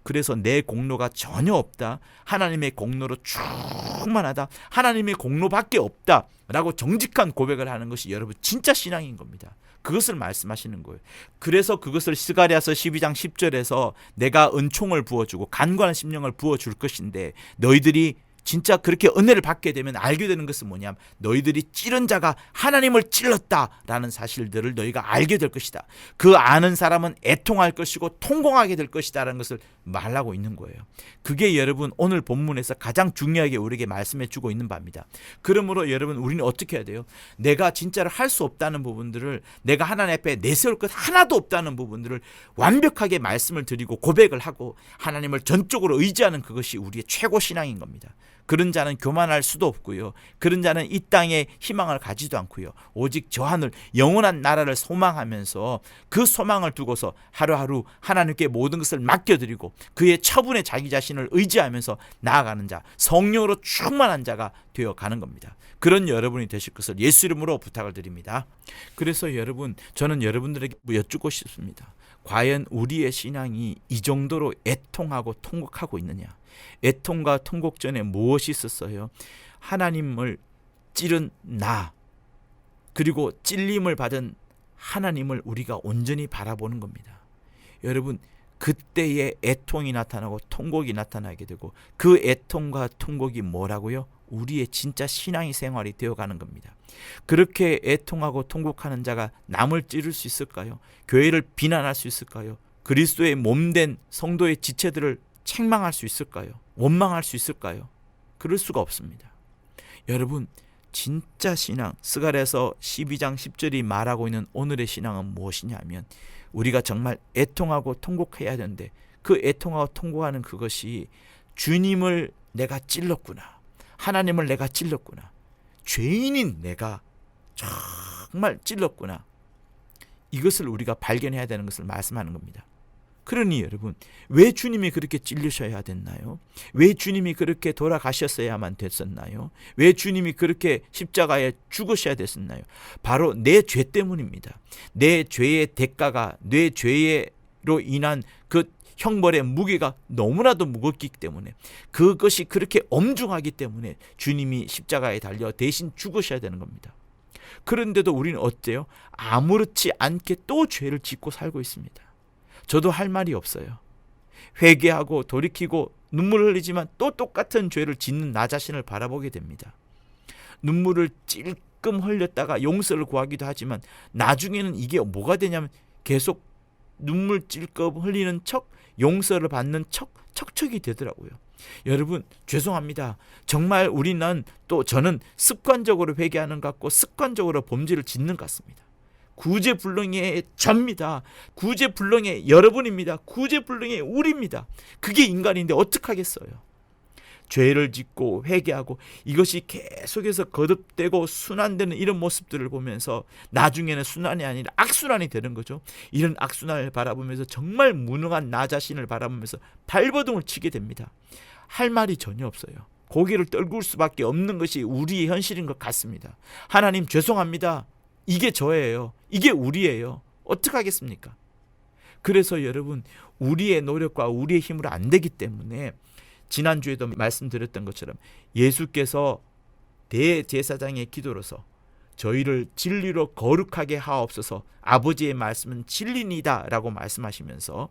S2: 그래서 내 공로가 전혀 없다, 하나님의 공로로 충만하다, 하나님의 공로밖에 없다 라고 정직한 고백을 하는 것이 여러분 진짜 신앙인 겁니다. 그것을 말씀하시는 거예요. 그래서 그것을 스가랴서 12장 10절에서 내가 은총을 부어주고 간과한 심령을 부어줄 것인데 너희들이 진짜 그렇게 은혜를 받게 되면 알게 되는 것은 뭐냐면 너희들이 찌른 자가 하나님을 찔렀다라는 사실들을 너희가 알게 될 것이다. 그 아는 사람은 애통할 것이고 통공하게 될 것이다라는 것을 말하고 있는 거예요. 그게 여러분 오늘 본문에서 가장 중요하게 우리에게 말씀해 주고 있는 바입니다. 그러므로 여러분 우리는 어떻게 해야 돼요? 내가 진짜로 할 수 없다는 부분들을, 내가 하나님 앞에 내세울 것 하나도 없다는 부분들을 완벽하게 말씀을 드리고 고백을 하고 하나님을 전적으로 의지하는 그것이 우리의 최고 신앙인 겁니다. 그런 자는 교만할 수도 없고요. 그런 자는 이 땅에 희망을 가지도 않고요. 오직 저 하늘 영원한 나라를 소망하면서 그 소망을 두고서 하루하루 하나님께 모든 것을 맡겨드리고 그의 처분에 자기 자신을 의지하면서 나아가는 자, 성령으로 충만한 자가 되어가는 겁니다. 그런 여러분이 되실 것을 예수 이름으로 부탁을 드립니다. 그래서 여러분, 저는 여러분들에게 여쭙고 싶습니다. 과연 우리의 신앙이 이 정도로 애통하고 통곡하고 있느냐? 애통과 통곡 전에 무엇이 있었어요? 하나님을 찌른 나, 그리고 찔림을 받은 하나님을 우리가 온전히 바라보는 겁니다. 여러분, 그때의 애통이 나타나고 통곡이 나타나게 되고, 그 애통과 통곡이 뭐라고요? 우리의 진짜 신앙의 생활이 되어가는 겁니다. 그렇게 애통하고 통곡하는 자가 남을 찌를 수 있을까요? 교회를 비난할 수 있을까요? 그리스도의 몸된 성도의 지체들을 책망할 수 있을까요? 원망할 수 있을까요? 그럴 수가 없습니다. 여러분, 진짜 신앙, 스가랴서 12장 10절이 말하고 있는 오늘의 신앙은 무엇이냐 하면, 우리가 정말 애통하고 통곡해야 되는데, 그 애통하고 통곡하는 그것이 주님을 내가 찔렀구나, 하나님을 내가 찔렀구나, 죄인인 내가 정말 찔렀구나, 이것을 우리가 발견해야 되는 것을 말씀하는 겁니다. 그러니 여러분, 왜 주님이 그렇게 찔리셔야 됐나요? 왜 주님이 그렇게 돌아가셨어야만 됐었나요? 왜 주님이 그렇게 십자가에 죽으셔야 됐었나요? 바로 내 죄 때문입니다. 내 죄의 대가가, 내 죄로 인한 그 형벌의 무게가 너무나도 무겁기 때문에, 그것이 그렇게 엄중하기 때문에 주님이 십자가에 달려 대신 죽으셔야 되는 겁니다. 그런데도 우리는 어때요? 아무렇지 않게 또 죄를 짓고 살고 있습니다. 저도 할 말이 없어요. 회개하고 돌이키고 눈물을 흘리지만 또 똑같은 죄를 짓는 나 자신을 바라보게 됩니다. 눈물을 찔끔 흘렸다가 용서를 구하기도 하지만, 나중에는 이게 뭐가 되냐면 계속 눈물 찔끔 흘리는 척, 용서를 받는 척척이 되더라고요. 여러분, 죄송합니다. 정말 우리는, 또 저는 습관적으로 회개하는 것 같고 습관적으로 범죄를 짓는 것 같습니다. 구제불능의 접니다. 구제불능의 여러분입니다. 구제불능의 우리입니다. 그게 인간인데 어떡하겠어요? 죄를 짓고 회개하고 이것이 계속해서 거듭되고 순환되는 이런 모습들을 보면서 나중에는 순환이 아니라 악순환이 되는 거죠. 이런 악순환을 바라보면서 정말 무능한 나 자신을 바라보면서 발버둥을 치게 됩니다. 할 말이 전혀 없어요. 고개를 떨굴 수밖에 없는 것이 우리의 현실인 것 같습니다. 하나님 죄송합니다. 이게 저예요. 이게 우리예요. 어떡하겠습니까? 그래서 여러분, 우리의 노력과 우리의 힘으로 안 되기 때문에, 지난주에도 말씀드렸던 것처럼 예수께서 대제사장의 기도로서 저희를 진리로 거룩하게 하옵소서, 아버지의 말씀은 진리니다 라고 말씀하시면서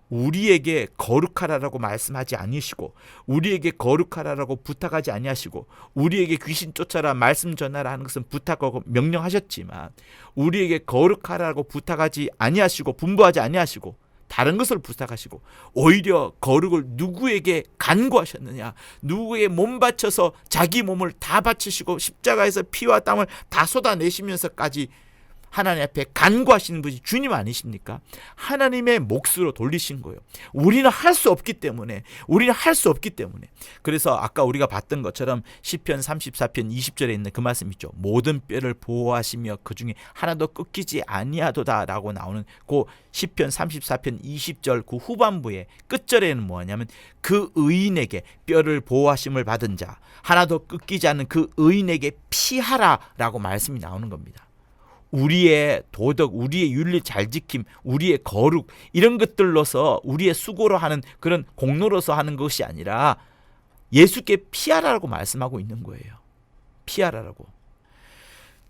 S2: 우리에게 거룩하라라고 말씀하지 아니시고, 우리에게 거룩하라라고 부탁하지 아니하시고, 우리에게 귀신 쫓아라 말씀 전하라 하는 것은 부탁하고 명령하셨지만, 우리에게 거룩하라고 부탁하지 아니하시고 분부하지 아니하시고 다른 것을 부탁하시고, 오히려 거룩을 누구에게 간구하셨느냐, 누구에게 몸 바쳐서 자기 몸을 다 바치시고 십자가에서 피와 땀을 다 쏟아내시면서까지 하나님 앞에 간구하시는 분이 주님 아니십니까? 하나님의 몫으로 돌리신 거예요. 우리는 할 수 없기 때문에, 그래서 아까 우리가 봤던 것처럼 시편 34편 20절에 있는 그 말씀 있죠. 모든 뼈를 보호하시며 그 중에 하나도 꺾이지 아니하도다 라고 나오는 그 시편 34편 20절 그 후반부의 끝절에는 뭐냐면, 그 의인에게 뼈를 보호하심을 받은 자, 하나도 꺾이지 않는 그 의인에게 피하라 라고 말씀이 나오는 겁니다. 우리의 도덕, 우리의 윤리 잘 지킴, 우리의 거룩, 이런 것들로서 우리의 수고로 하는 그런 공로로서 하는 것이 아니라 예수께 피하라고 말씀하고 있는 거예요. 피하라고.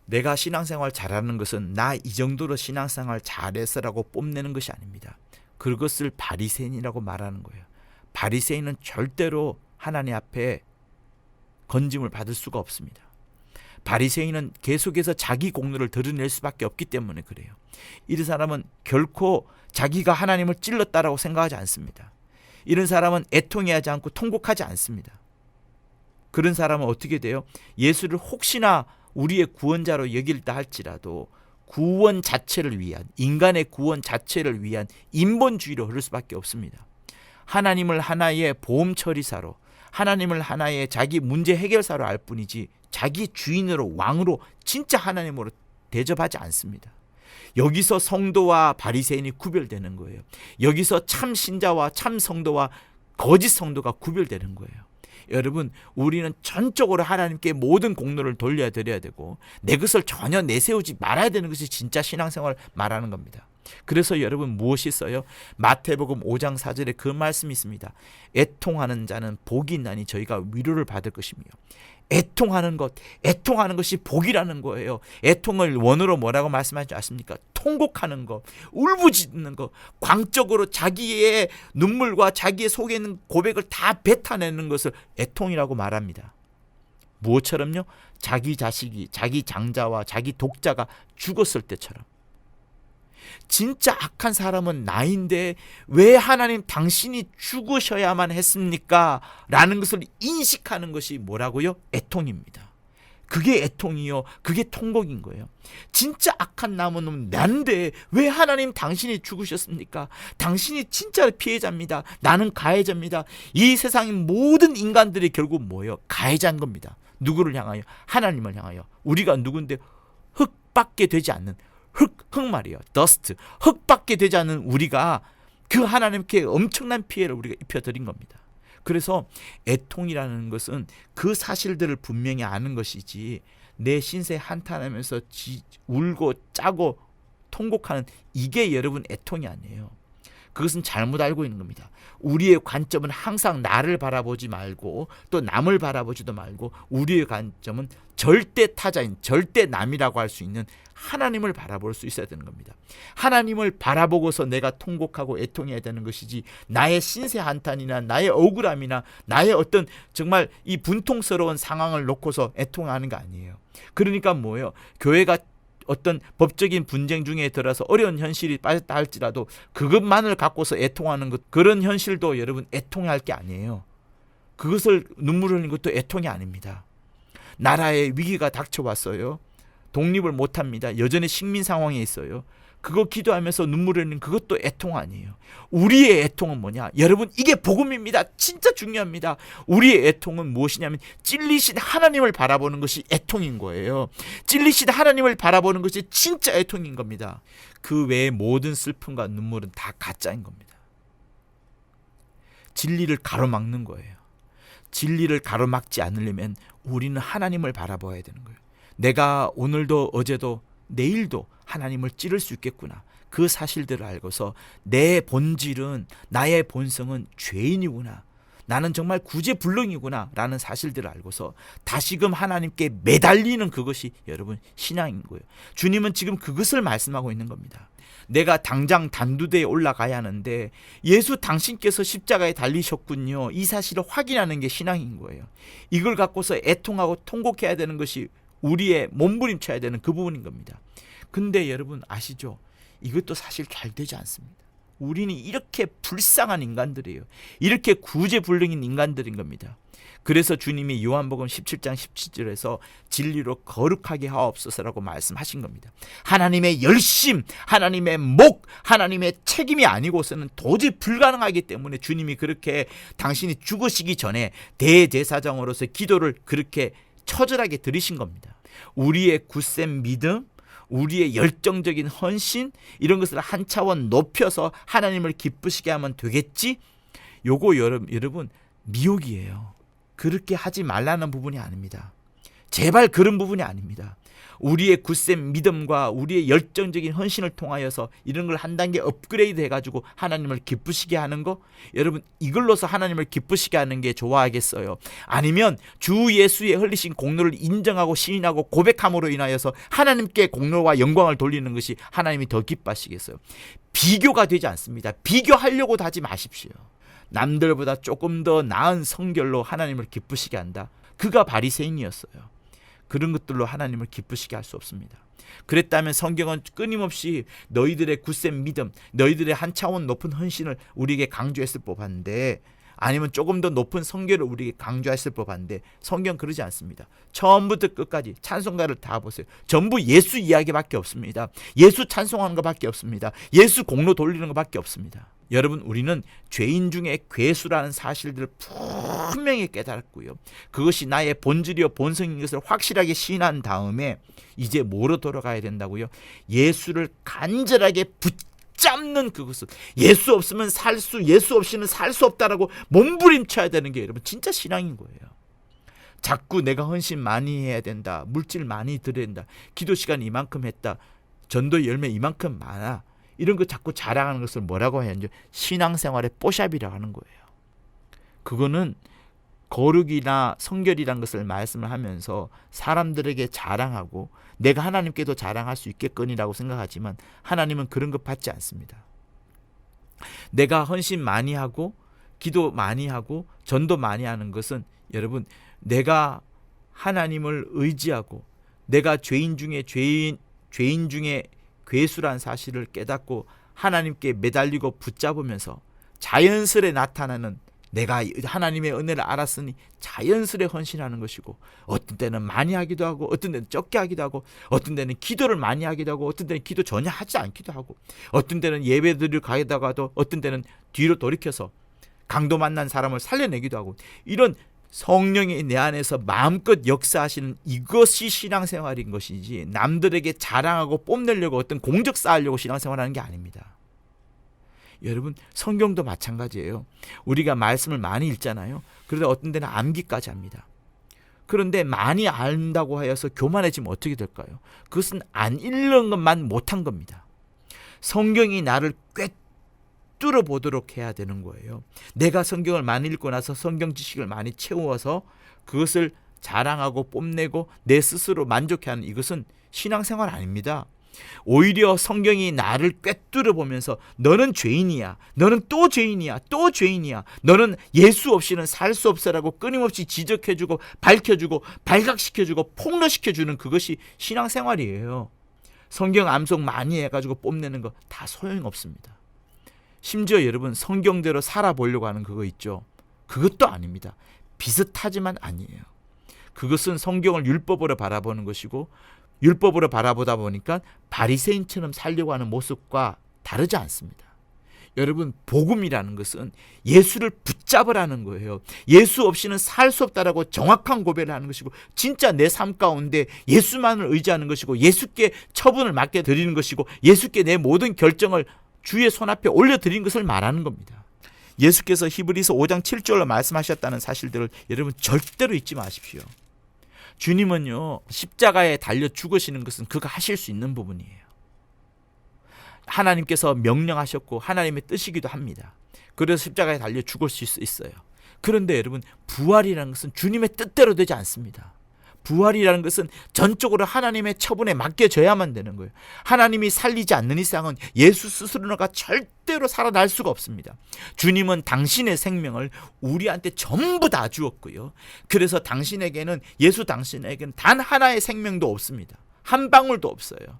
S2: 내가 신앙생활 잘하는 것은 나 이 정도로 신앙생활 잘해서라고 뽐내는 것이 아닙니다. 그것을 바리새인이라고 말하는 거예요. 바리새인은 절대로 하나님 앞에 건짐을 받을 수가 없습니다. 바리새인은 계속해서 자기 공로를 드러낼 수밖에 없기 때문에 그래요. 이런 사람은 결코 자기가 하나님을 찔렀다라고 생각하지 않습니다. 이런 사람은 애통해하지 않고 통곡하지 않습니다. 그런 사람은 어떻게 돼요? 예수를 혹시나 우리의 구원자로 여길다 할지라도 구원 자체를 위한, 인간의 구원 자체를 위한 인본주의로 흐를 수밖에 없습니다. 하나님을 하나의 보험 처리사로, 하나님을 하나의 자기 문제 해결사로 알 뿐이지 자기 주인으로, 왕으로, 진짜 하나님으로 대접하지 않습니다. 여기서 성도와 바리새인이 구별되는 거예요. 여기서 참 신자와 참 성도와 거짓 성도가 구별되는 거예요. 여러분, 우리는 전적으로 하나님께 모든 공로를 돌려드려야 되고, 내 것을 전혀 내세우지 말아야 되는 것이 진짜 신앙생활을 말하는 겁니다. 그래서 여러분 무엇이 있어요? 마태복음 5장 4절에 그 말씀이 있습니다. 애통하는 자는 복이 있나니 저희가 위로를 받을 것이며. 애통하는 것이 복이라는 거예요. 애통을 원어로 뭐라고 말씀하지 않습니까? 통곡하는 것, 울부짖는 것, 광적으로 자기의 눈물과 자기의 속에 있는 고백을 다 뱉어내는 것을 애통이라고 말합니다. 무엇처럼요? 자기 자식이, 자기 장자와 자기 독자가 죽었을 때처럼. 진짜 악한 사람은 나인데 왜 하나님 당신이 죽으셔야만 했습니까? 라는 것을 인식하는 것이 뭐라고요? 애통입니다. 그게 애통이요. 그게 통곡인 거예요. 진짜 악한 나무는 난데 왜 하나님 당신이 죽으셨습니까? 당신이 진짜 피해자입니다. 나는 가해자입니다. 이 세상의 모든 인간들이 결국 뭐예요? 가해자인 겁니다. 누구를 향하여? 하나님을 향하여. 우리가 누군데 흙밖에 되지 않는 흙 말이에요. 더스트. 흙밖에 되지 않는 우리가 그 하나님께 엄청난 피해를 우리가 입혀드린 겁니다. 그래서 애통이라는 것은 그 사실들을 분명히 아는 것이지 내 신세 한탄하면서 울고 짜고 통곡하는 이게 여러분 애통이 아니에요. 그것은 잘못 알고 있는 겁니다. 우리의 관점은 항상 나를 바라보지 말고 또 남을 바라보지도 말고 우리의 관점은 절대 타자인 절대 남이라고 할 수 있는 하나님을 바라볼 수 있어야 되는 겁니다. 하나님을 바라보고서 내가 통곡하고 애통해야 되는 것이지 나의 신세 한탄이나 나의 억울함이나 나의 어떤 정말 이 분통스러운 상황을 놓고서 애통하는 거 아니에요. 그러니까 뭐예요? 교회가 어떤 법적인 분쟁 중에 들어서 어려운 현실이 빠졌다 할지라도 그것만을 갖고서 애통하는 것, 그런 현실도 여러분 애통할 게 아니에요. 그것을 눈물 흘리는 것도 애통이 아닙니다. 나라에 위기가 닥쳐왔어요. 독립을 못합니다. 여전히 식민 상황에 있어요. 그거 기도하면서 눈물 흘리는 그것도 애통 아니에요. 우리의 애통은 뭐냐? 여러분 이게 복음입니다. 진짜 중요합니다. 우리의 애통은 무엇이냐면 찔리신 하나님을 바라보는 것이 애통인 거예요. 찔리신 하나님을 바라보는 것이 진짜 애통인 겁니다. 그 외의 모든 슬픔과 눈물은 다 가짜인 겁니다. 진리를 가로막는 거예요. 진리를 가로막지 않으려면 우리는 하나님을 바라봐야 되는 거예요. 내가 오늘도 어제도 내일도 하나님을 찌를 수 있겠구나. 그 사실들을 알고서 내 본질은 나의 본성은 죄인이구나. 나는 정말 구제불능이구나 라는 사실들을 알고서 다시금 하나님께 매달리는 그것이 여러분 신앙인 거예요. 주님은 지금 그것을 말씀하고 있는 겁니다. 내가 당장 단두대에 올라가야 하는데 예수 당신께서 십자가에 달리셨군요. 이 사실을 확인하는 게 신앙인 거예요. 이걸 갖고서 애통하고 통곡해야 되는 것이 우리의 몸부림쳐야 되는 그 부분인 겁니다. 근데 여러분 아시죠? 이것도 사실 잘 되지 않습니다. 우리는 이렇게 불쌍한 인간들이에요. 이렇게 구제불능인 인간들인 겁니다. 그래서 주님이 요한복음 17장 17절에서 진리로 거룩하게 하옵소서라고 말씀하신 겁니다. 하나님의 열심, 하나님의 목, 하나님의 책임이 아니고서는 도저히 불가능하기 때문에 주님이 그렇게 당신이 죽으시기 전에 대제사장으로서 기도를 그렇게 처절하게 드리신 겁니다. 우리의 굳센 믿음, 우리의 열정적인 헌신 이런 것을 한 차원 높여서 하나님을 기쁘시게 하면 되겠지? 요거 여러분 미혹이에요. 그렇게 하지 말라는 부분이 아닙니다. 제발 그런 부분이 아닙니다. 우리의 굳센 믿음과 우리의 열정적인 헌신을 통하여서 이런 걸 한 단계 업그레이드 해가지고 하나님을 기쁘시게 하는 거, 여러분 이걸로서 하나님을 기쁘시게 하는 게 좋아하겠어요? 아니면 주 예수의 흘리신 공로를 인정하고 시인하고 고백함으로 인하여서 하나님께 공로와 영광을 돌리는 것이 하나님이 더 기뻐하시겠어요? 비교가 되지 않습니다. 비교하려고 하지 마십시오. 남들보다 조금 더 나은 성결로 하나님을 기쁘시게 한다. 그가 바리새인이었어요. 그런 것들로 하나님을 기쁘시게 할 수 없습니다. 그랬다면 성경은 끊임없이 너희들의 굳센 믿음, 너희들의 한 차원 높은 헌신을 우리에게 강조했을 법한데, 아니면 조금 더 높은 성결을 우리에게 강조했을 법한데, 성경 그러지 않습니다. 처음부터 끝까지 찬송가를 다 보세요. 전부 예수 이야기밖에 없습니다. 예수 찬송하는 것밖에 없습니다. 예수 공로 돌리는 것밖에 없습니다. 여러분 우리는 죄인 중에 괴수라는 사실들을 분명히 깨달았고요. 그것이 나의 본질이요 본성인 것을 확실하게 시인한 다음에 이제 뭐로 돌아가야 된다고요? 예수를 간절하게 붙잡는 그것을, 예수 없으면 예수 없이는 살 수 없다라고 몸부림쳐야 되는 게 여러분 진짜 신앙인 거예요. 자꾸 내가 헌신 많이 해야 된다, 물질 많이 드려야 된다, 기도 시간 이만큼 했다, 전도 열매 이만큼 많아, 이런 거 자꾸 자랑하는 것을 뭐라고 하냐면 신앙생활의 뽀샵이라고 하는 거예요. 그거는 거룩이나 성결이라는 것을 말씀을 하면서 사람들에게 자랑하고 내가 하나님께도 자랑할 수 있겠거니라고 생각하지만 하나님은 그런 것 받지 않습니다. 내가 헌신 많이 하고 기도 많이 하고 전도 많이 하는 것은 여러분 내가 하나님을 의지하고 내가 죄인 중에 괴수란 사실을 깨닫고 하나님께 매달리고 붙잡으면서 자연스레 나타나는 내가 하나님의 은혜를 알았으니 자연스레 헌신하는 것이고 어떤 때는 많이 하기도 하고 어떤 때는 적게 하기도 하고 어떤 때는 기도를 많이 하기도 하고 어떤 때는 기도 전혀 하지 않기도 하고 어떤 때는 예배드리러 가다가도 어떤 때는 뒤로 돌이켜서 강도 만난 사람을 살려내기도 하고 이런 성령이 내 안에서 마음껏 역사하시는 이것이 신앙생활인 것이지 남들에게 자랑하고 뽐내려고 어떤 공적 쌓으려고 신앙생활하는 게 아닙니다. 여러분 성경도 마찬가지예요. 우리가 말씀을 많이 읽잖아요. 그러다 어떤 데는 암기까지 합니다. 그런데 많이 안다고 하여서 교만해지면 어떻게 될까요? 그것은 안 읽는 것만 못한 겁니다. 성경이 나를 꿰뚫어 보도록 해야 되는 거예요. 내가 성경을 많이 읽고 나서 성경 지식을 많이 채워서 그것을 자랑하고 뽐내고 내 스스로 만족해하는 이것은 신앙생활 아닙니다. 오히려 성경이 나를 꿰뚫어 보면서 너는 죄인이야, 너는 또 죄인이야, 또 죄인이야, 너는 예수 없이는 살 수 없어라고 끊임없이 지적해주고 밝혀주고 발각시켜주고 폭로시켜주는 그것이 신앙생활이에요. 성경 암송 많이 해가지고 뽐내는 거 다 소용없습니다. 심지어 여러분 성경대로 살아보려고 하는 그거 있죠. 그것도 아닙니다. 비슷하지만 아니에요. 그것은 성경을 율법으로 바라보는 것이고 율법으로 바라보다 보니까 바리새인처럼 살려고 하는 모습과 다르지 않습니다. 여러분 복음이라는 것은 예수를 붙잡으라는 거예요. 예수 없이는 살 수 없다라고 정확한 고백을 하는 것이고 진짜 내 삶 가운데 예수만을 의지하는 것이고 예수께 처분을 맡겨 드리는 것이고 예수께 내 모든 결정을 주의 손앞에 올려드린 것을 말하는 겁니다. 예수께서 히브리서 5장 7절로 말씀하셨다는 사실들을 여러분 절대로 잊지 마십시오. 주님은요 십자가에 달려 죽으시는 것은 그가 하실 수 있는 부분이에요. 하나님께서 명령하셨고 하나님의 뜻이기도 합니다. 그래서 십자가에 달려 죽을 수 있어요. 그런데 여러분 부활이라는 것은 주님의 뜻대로 되지 않습니다. 부활이라는 것은 전적으로 하나님의 처분에 맡겨져야만 되는 거예요. 하나님이 살리지 않는 이상은 예수 스스로가 절대로 살아날 수가 없습니다. 주님은 당신의 생명을 우리한테 전부 다 주었고요. 그래서 예수 당신에게는 단 하나의 생명도 없습니다. 한 방울도 없어요.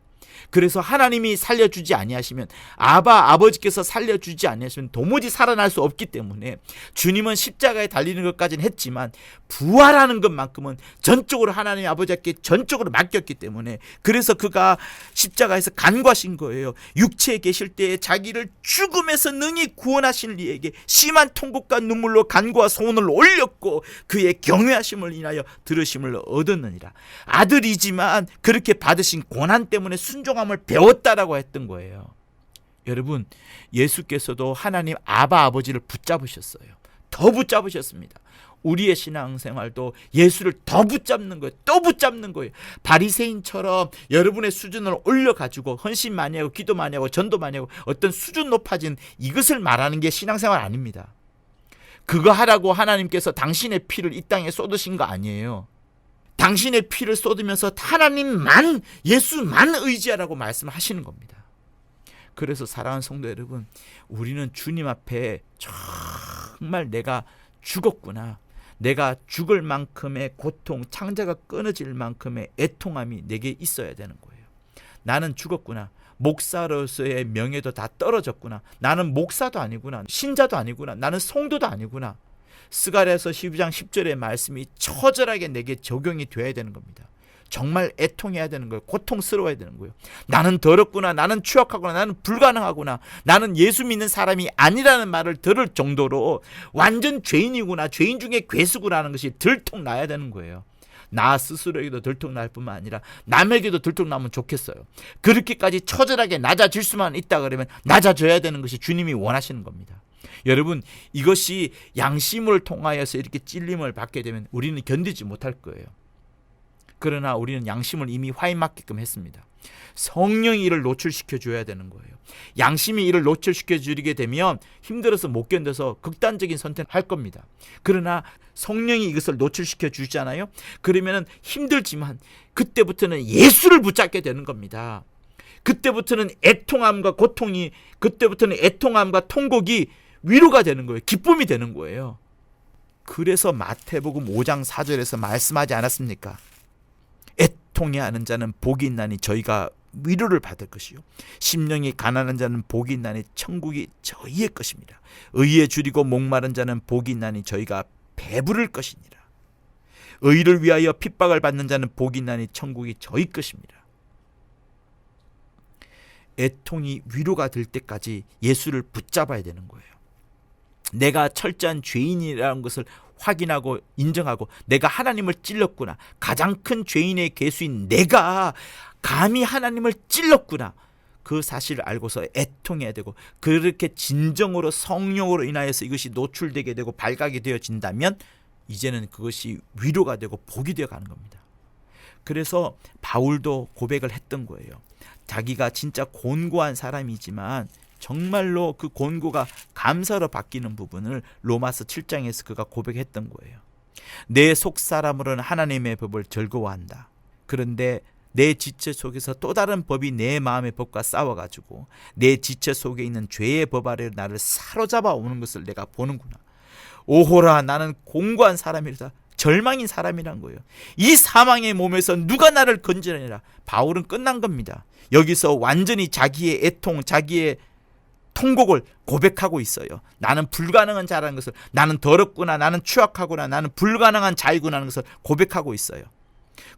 S2: 그래서 하나님이 살려주지 아니하시면 아버지께서 살려주지 아니하시면 도무지 살아날 수 없기 때문에 주님은 십자가에 달리는 것까지는 했지만 부활하는 것만큼은 전적으로 하나님 아버지께 전적으로 맡겼기 때문에 그래서 그가 십자가에서 간과하신 거예요. 육체에 계실 때에 자기를 죽음에서 능히 구원하신 이에게 심한 통곡과 눈물로 간구와 소원을 올렸고 그의 경외하심을 인하여 들으심을 얻었느니라. 아들이지만 그렇게 받으신 고난 때문에 순종함을 배웠다라고 했던 거예요. 여러분 예수께서도 하나님 아버지를 붙잡으셨어요. 더 붙잡으셨습니다. 우리의 신앙생활도 예수를 더 붙잡는 거예요. 또 붙잡는 거예요. 바리새인처럼 여러분의 수준을 올려가지고 헌신 많이 하고 기도 많이 하고 전도 많이 하고 어떤 수준 높아진 이것을 말하는 게 신앙생활 아닙니다. 그거 하라고 하나님께서 당신의 피를 이 땅에 쏟으신 거 아니에요. 당신의 피를 쏟으면서 하나님만 예수만 의지하라고 말씀하시는 겁니다. 그래서 사랑하는 성도 여러분 우리는 주님 앞에 정말 내가 죽었구나. 내가 죽을 만큼의 고통, 창자가 끊어질 만큼의 애통함이 내게 있어야 되는 거예요. 나는 죽었구나. 목사로서의 명예도 다 떨어졌구나. 나는 목사도 아니구나. 신자도 아니구나. 나는 성도도 아니구나. 스가랴서 12장 10절의 말씀이 처절하게 내게 적용이 돼야 되는 겁니다. 정말 애통해야 되는 거예요. 고통스러워야 되는 거예요. 나는 더럽구나. 나는 추악하구나. 나는 불가능하구나. 나는 예수 믿는 사람이 아니라는 말을 들을 정도로 완전 죄인이구나. 죄인 중에 괴수구나 하는 것이 들통나야 되는 거예요. 나 스스로에게도 들통날 뿐만 아니라 남에게도 들통나면 좋겠어요. 그렇게까지 처절하게 낮아질 수만 있다 그러면 낮아져야 되는 것이 주님이 원하시는 겁니다. 여러분 이것이 양심을 통하여서 이렇게 찔림을 받게 되면 우리는 견디지 못할 거예요. 그러나 우리는 양심을 이미 화인맞게끔 했습니다. 성령이 이를 노출시켜 줘야 되는 거예요. 양심이 이를 노출시켜 주게 되면 힘들어서 못 견뎌서 극단적인 선택을 할 겁니다. 그러나 성령이 이것을 노출시켜 주잖아요. 그러면 힘들지만 그때부터는 예수를 붙잡게 되는 겁니다. 그때부터는 애통함과 고통이, 그때부터는 애통함과 통곡이 위로가 되는 거예요. 기쁨이 되는 거예요. 그래서 마태복음 5장 4절에서 말씀하지 않았습니까? 애통해하는 자는 복이 있나니 저희가 위로를 받을 것이요, 심령이 가난한 자는 복이 있나니 천국이 저희의 것입니다. 의에 줄이고 목마른 자는 복이 있나니 저희가 배부를 것이니라. 의를 위하여 핍박을 받는 자는 복이 있나니 천국이 저희 것입니다. 애통이 위로가 될 때까지 예수를 붙잡아야 되는 거예요. 내가 철저한 죄인이라는 것을 확인하고 인정하고, 내가 하나님을 찔렀구나, 가장 큰 죄인의 개수인 내가 감히 하나님을 찔렀구나, 그 사실을 알고서 애통해야 되고, 그렇게 진정으로 성령으로 인하여서 이것이 노출되게 되고 발각이 되어진다면 이제는 그것이 위로가 되고 복이 되어 가는 겁니다. 그래서 바울도 고백을 했던 거예요. 자기가 진짜 곤고한 사람이지만 정말로 그 곤고가 감사로 바뀌는 부분을 로마서 7장에서 그가 고백했던 거예요. 내 속사람으로는 하나님의 법을 즐거워한다. 그런데 내 지체 속에서 또 다른 법이 내 마음의 법과 싸워가지고 내 지체 속에 있는 죄의 법 아래 나를 사로잡아 오는 것을 내가 보는구나. 오호라, 나는 공고한 사람이라, 절망인 사람이란 거예요. 이 사망의 몸에서 누가 나를 건져내라. 바울은 끝난 겁니다. 여기서 완전히 자기의 애통, 자기의 통곡을 고백하고 있어요. 나는 불가능한 자라는 것을, 나는 더럽구나, 나는 추악하구나, 나는 불가능한 자이구나 하는 것을 고백하고 있어요.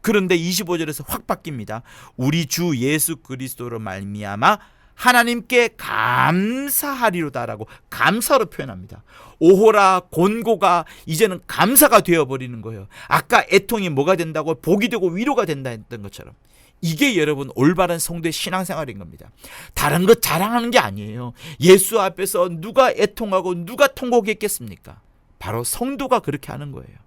S2: 그런데 25절에서 확 바뀝니다. 우리 주 예수 그리스도로 말미암아 하나님께 감사하리로다라고 감사로 표현합니다. 오호라, 곤고가 이제는 감사가 되어버리는 거예요. 아까 애통이 뭐가 된다고? 복이 되고 위로가 된다 했던 것처럼. 이게 여러분 올바른 성도의 신앙생활인 겁니다. 다른 것 자랑하는 게 아니에요. 예수 앞에서 누가 애통하고 누가 통곡했겠습니까? 바로 성도가 그렇게 하는 거예요.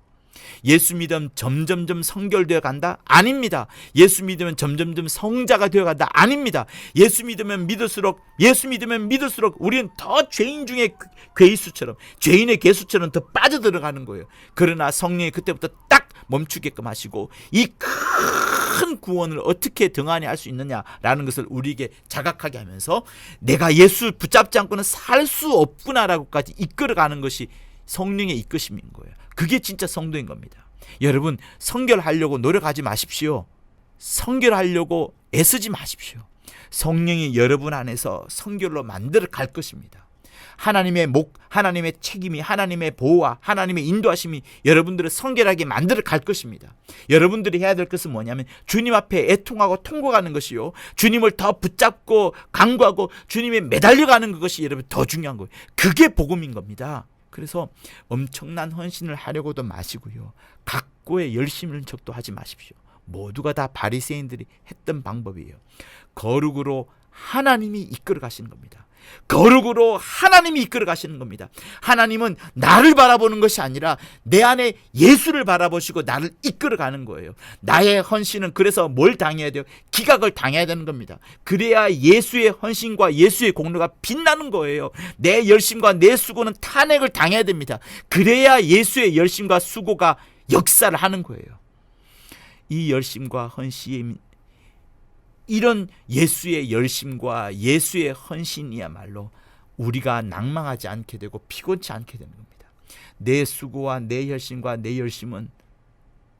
S2: 예수 믿으면 점점점 성결되어 간다? 아닙니다. 예수 믿으면 점점점 성자가 되어 간다? 아닙니다. 예수 믿으면 믿을수록 우리는 더 죄인 중에 괴수처럼, 죄인의 괴수처럼 더 빠져들어가는 거예요. 그러나 성령이 그때부터 딱 멈추게끔 하시고 이 큰 구원을 어떻게 등한히 할 수 있느냐라는 것을 우리에게 자각하게 하면서 내가 예수 붙잡지 않고는 살 수 없구나라고까지 이끌어가는 것이 성령의 이끄심인 거예요. 그게 진짜 성도인 겁니다. 여러분, 성결하려고 노력하지 마십시오. 성결하려고 애쓰지 마십시오. 성령이 여러분 안에서 성결로 만들어 갈 것입니다. 하나님의 책임이, 하나님의 보호와 하나님의 인도하심이 여러분들을 성결하게 만들어 갈 것입니다. 여러분들이 해야 될 것은 뭐냐면 주님 앞에 애통하고 통곡하는 것이요, 주님을 더 붙잡고 강구하고 주님에 매달려가는 것이 여러분 더 중요한 거예요. 그게 복음인 겁니다. 그래서 엄청난 헌신을 하려고도 마시고요, 각고의 열심을 척도 하지 마십시오. 모두가 다 바리새인들이 했던 방법이에요. 거룩으로 하나님이 이끌어 가시는 겁니다. 거룩으로 하나님이 이끌어 가시는 겁니다. 하나님은 나를 바라보는 것이 아니라 내 안에 예수를 바라보시고 나를 이끌어 가는 거예요. 나의 헌신은 그래서 뭘 당해야 돼요? 기각을 당해야 되는 겁니다. 그래야 예수의 헌신과 예수의 공로가 빛나는 거예요. 내 열심과 내 수고는 탄핵을 당해야 됩니다. 그래야 예수의 열심과 수고가 역사를 하는 거예요. 이 열심과 헌신, 이런 예수의 열심과 예수의 헌신이야말로 우리가 낭망하지 않게 되고 피곤치 않게 되는 겁니다. 내 수고와 내 열심과 내 열심은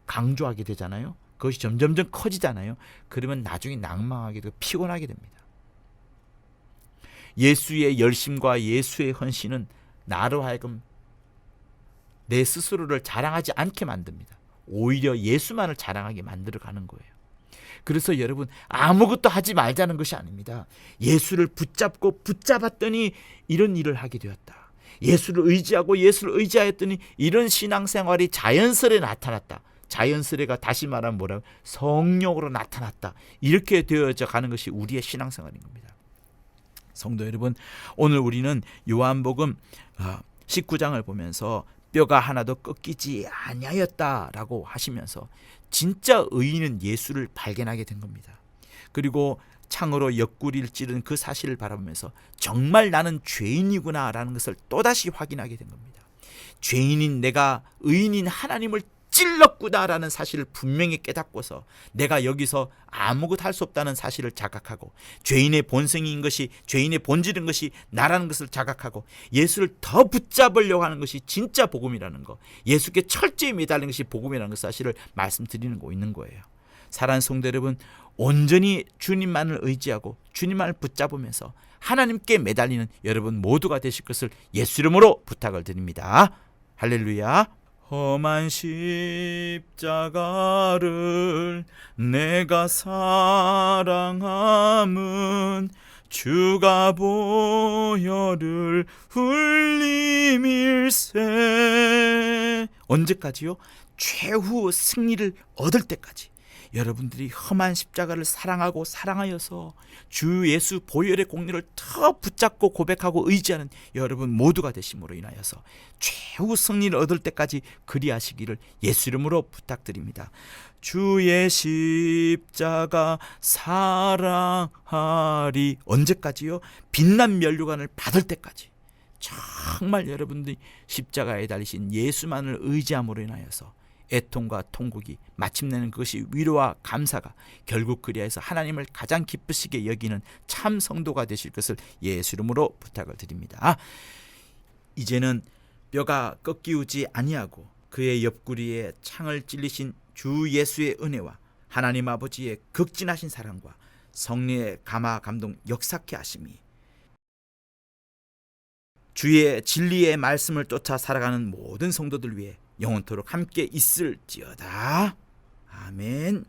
S2: 강조하게 되잖아요. 그것이 점점점 커지잖아요. 그러면 나중에 낭망하게 되고 피곤하게 됩니다. 예수의 열심과 예수의 헌신은 나로 하여금 내 스스로를 자랑하지 않게 만듭니다. 오히려 예수만을 자랑하게 만들어가는 거예요. 그래서 여러분, 아무것도 하지 말자는 것이 아닙니다. 예수를 붙잡았더니 이런 일을 하게 되었다. 예수를 의지하고 예수를 의지하였더니 이런 신앙생활이 자연스레 나타났다. 자연스레가 다시 말하면 뭐라고? 성령으로 나타났다. 이렇게 되어져 가는 것이 우리의 신앙생활인 겁니다. 성도 여러분, 오늘 우리는 요한복음 19장을 보면서 뼈가 하나도 꺾이지 아니하였다라고 하시면서 진짜 의인은 예수를 발견하게 된 겁니다. 그리고 창으로 옆구리를 찌른 그 사실을 바라보면서 정말 나는 죄인이구나 라는 것을 또다시 확인하게 된 겁니다. 죄인인 내가 의인인 하나님을 찔렀구나 라는 사실을 분명히 깨닫고서 내가 여기서 아무것도 할 수 없다는 사실을 자각하고 죄인의 본성인 것이, 죄인의 본질인 것이 나라는 것을 자각하고 예수를 더 붙잡으려고 하는 것이 진짜 복음이라는 거, 예수께 철저히 매달리는 것이 복음이라는 그 사실을 말씀드리는 거 있는 거예요. 사랑하는 성도 여러분, 온전히 주님만을 의지하고 주님만을 붙잡으면서 하나님께 매달리는 여러분 모두가 되실 것을 예수 이름으로 부탁을 드립니다. 할렐루야. 험한 십자가를 내가 사랑함은 주가 보혈을 흘림일세. 언제까지요? 최후 승리를 얻을 때까지 여러분들이 험한 십자가를 사랑하고 사랑하여서 주 예수 보혈의 공로를 더 붙잡고 고백하고 의지하는 여러분 모두가 되심으로 인하여서 최후 승리를 얻을 때까지 그리하시기를 예수 이름으로 부탁드립니다. 주의 십자가 사랑하리. 언제까지요? 빛난 면류관을 받을 때까지. 정말 여러분들이 십자가에 달리신 예수만을 의지함으로 인하여서 애통과 통곡이 마침내는 그것이 위로와 감사가 결국 그리하여서 하나님을 가장 기쁘시게 여기는 참 성도가 되실 것을 예수 이름으로 부탁을 드립니다. 이제는 뼈가 꺾이우지 아니하고 그의 옆구리에 창을 찔리신 주 예수의 은혜와 하나님 아버지의 극진하신 사랑과 성령의 감화 감동 역사케 하심이 주의 진리의 말씀을 쫓아 살아가는 모든 성도들 위해 영원토록 함께 있을지어다. 아멘.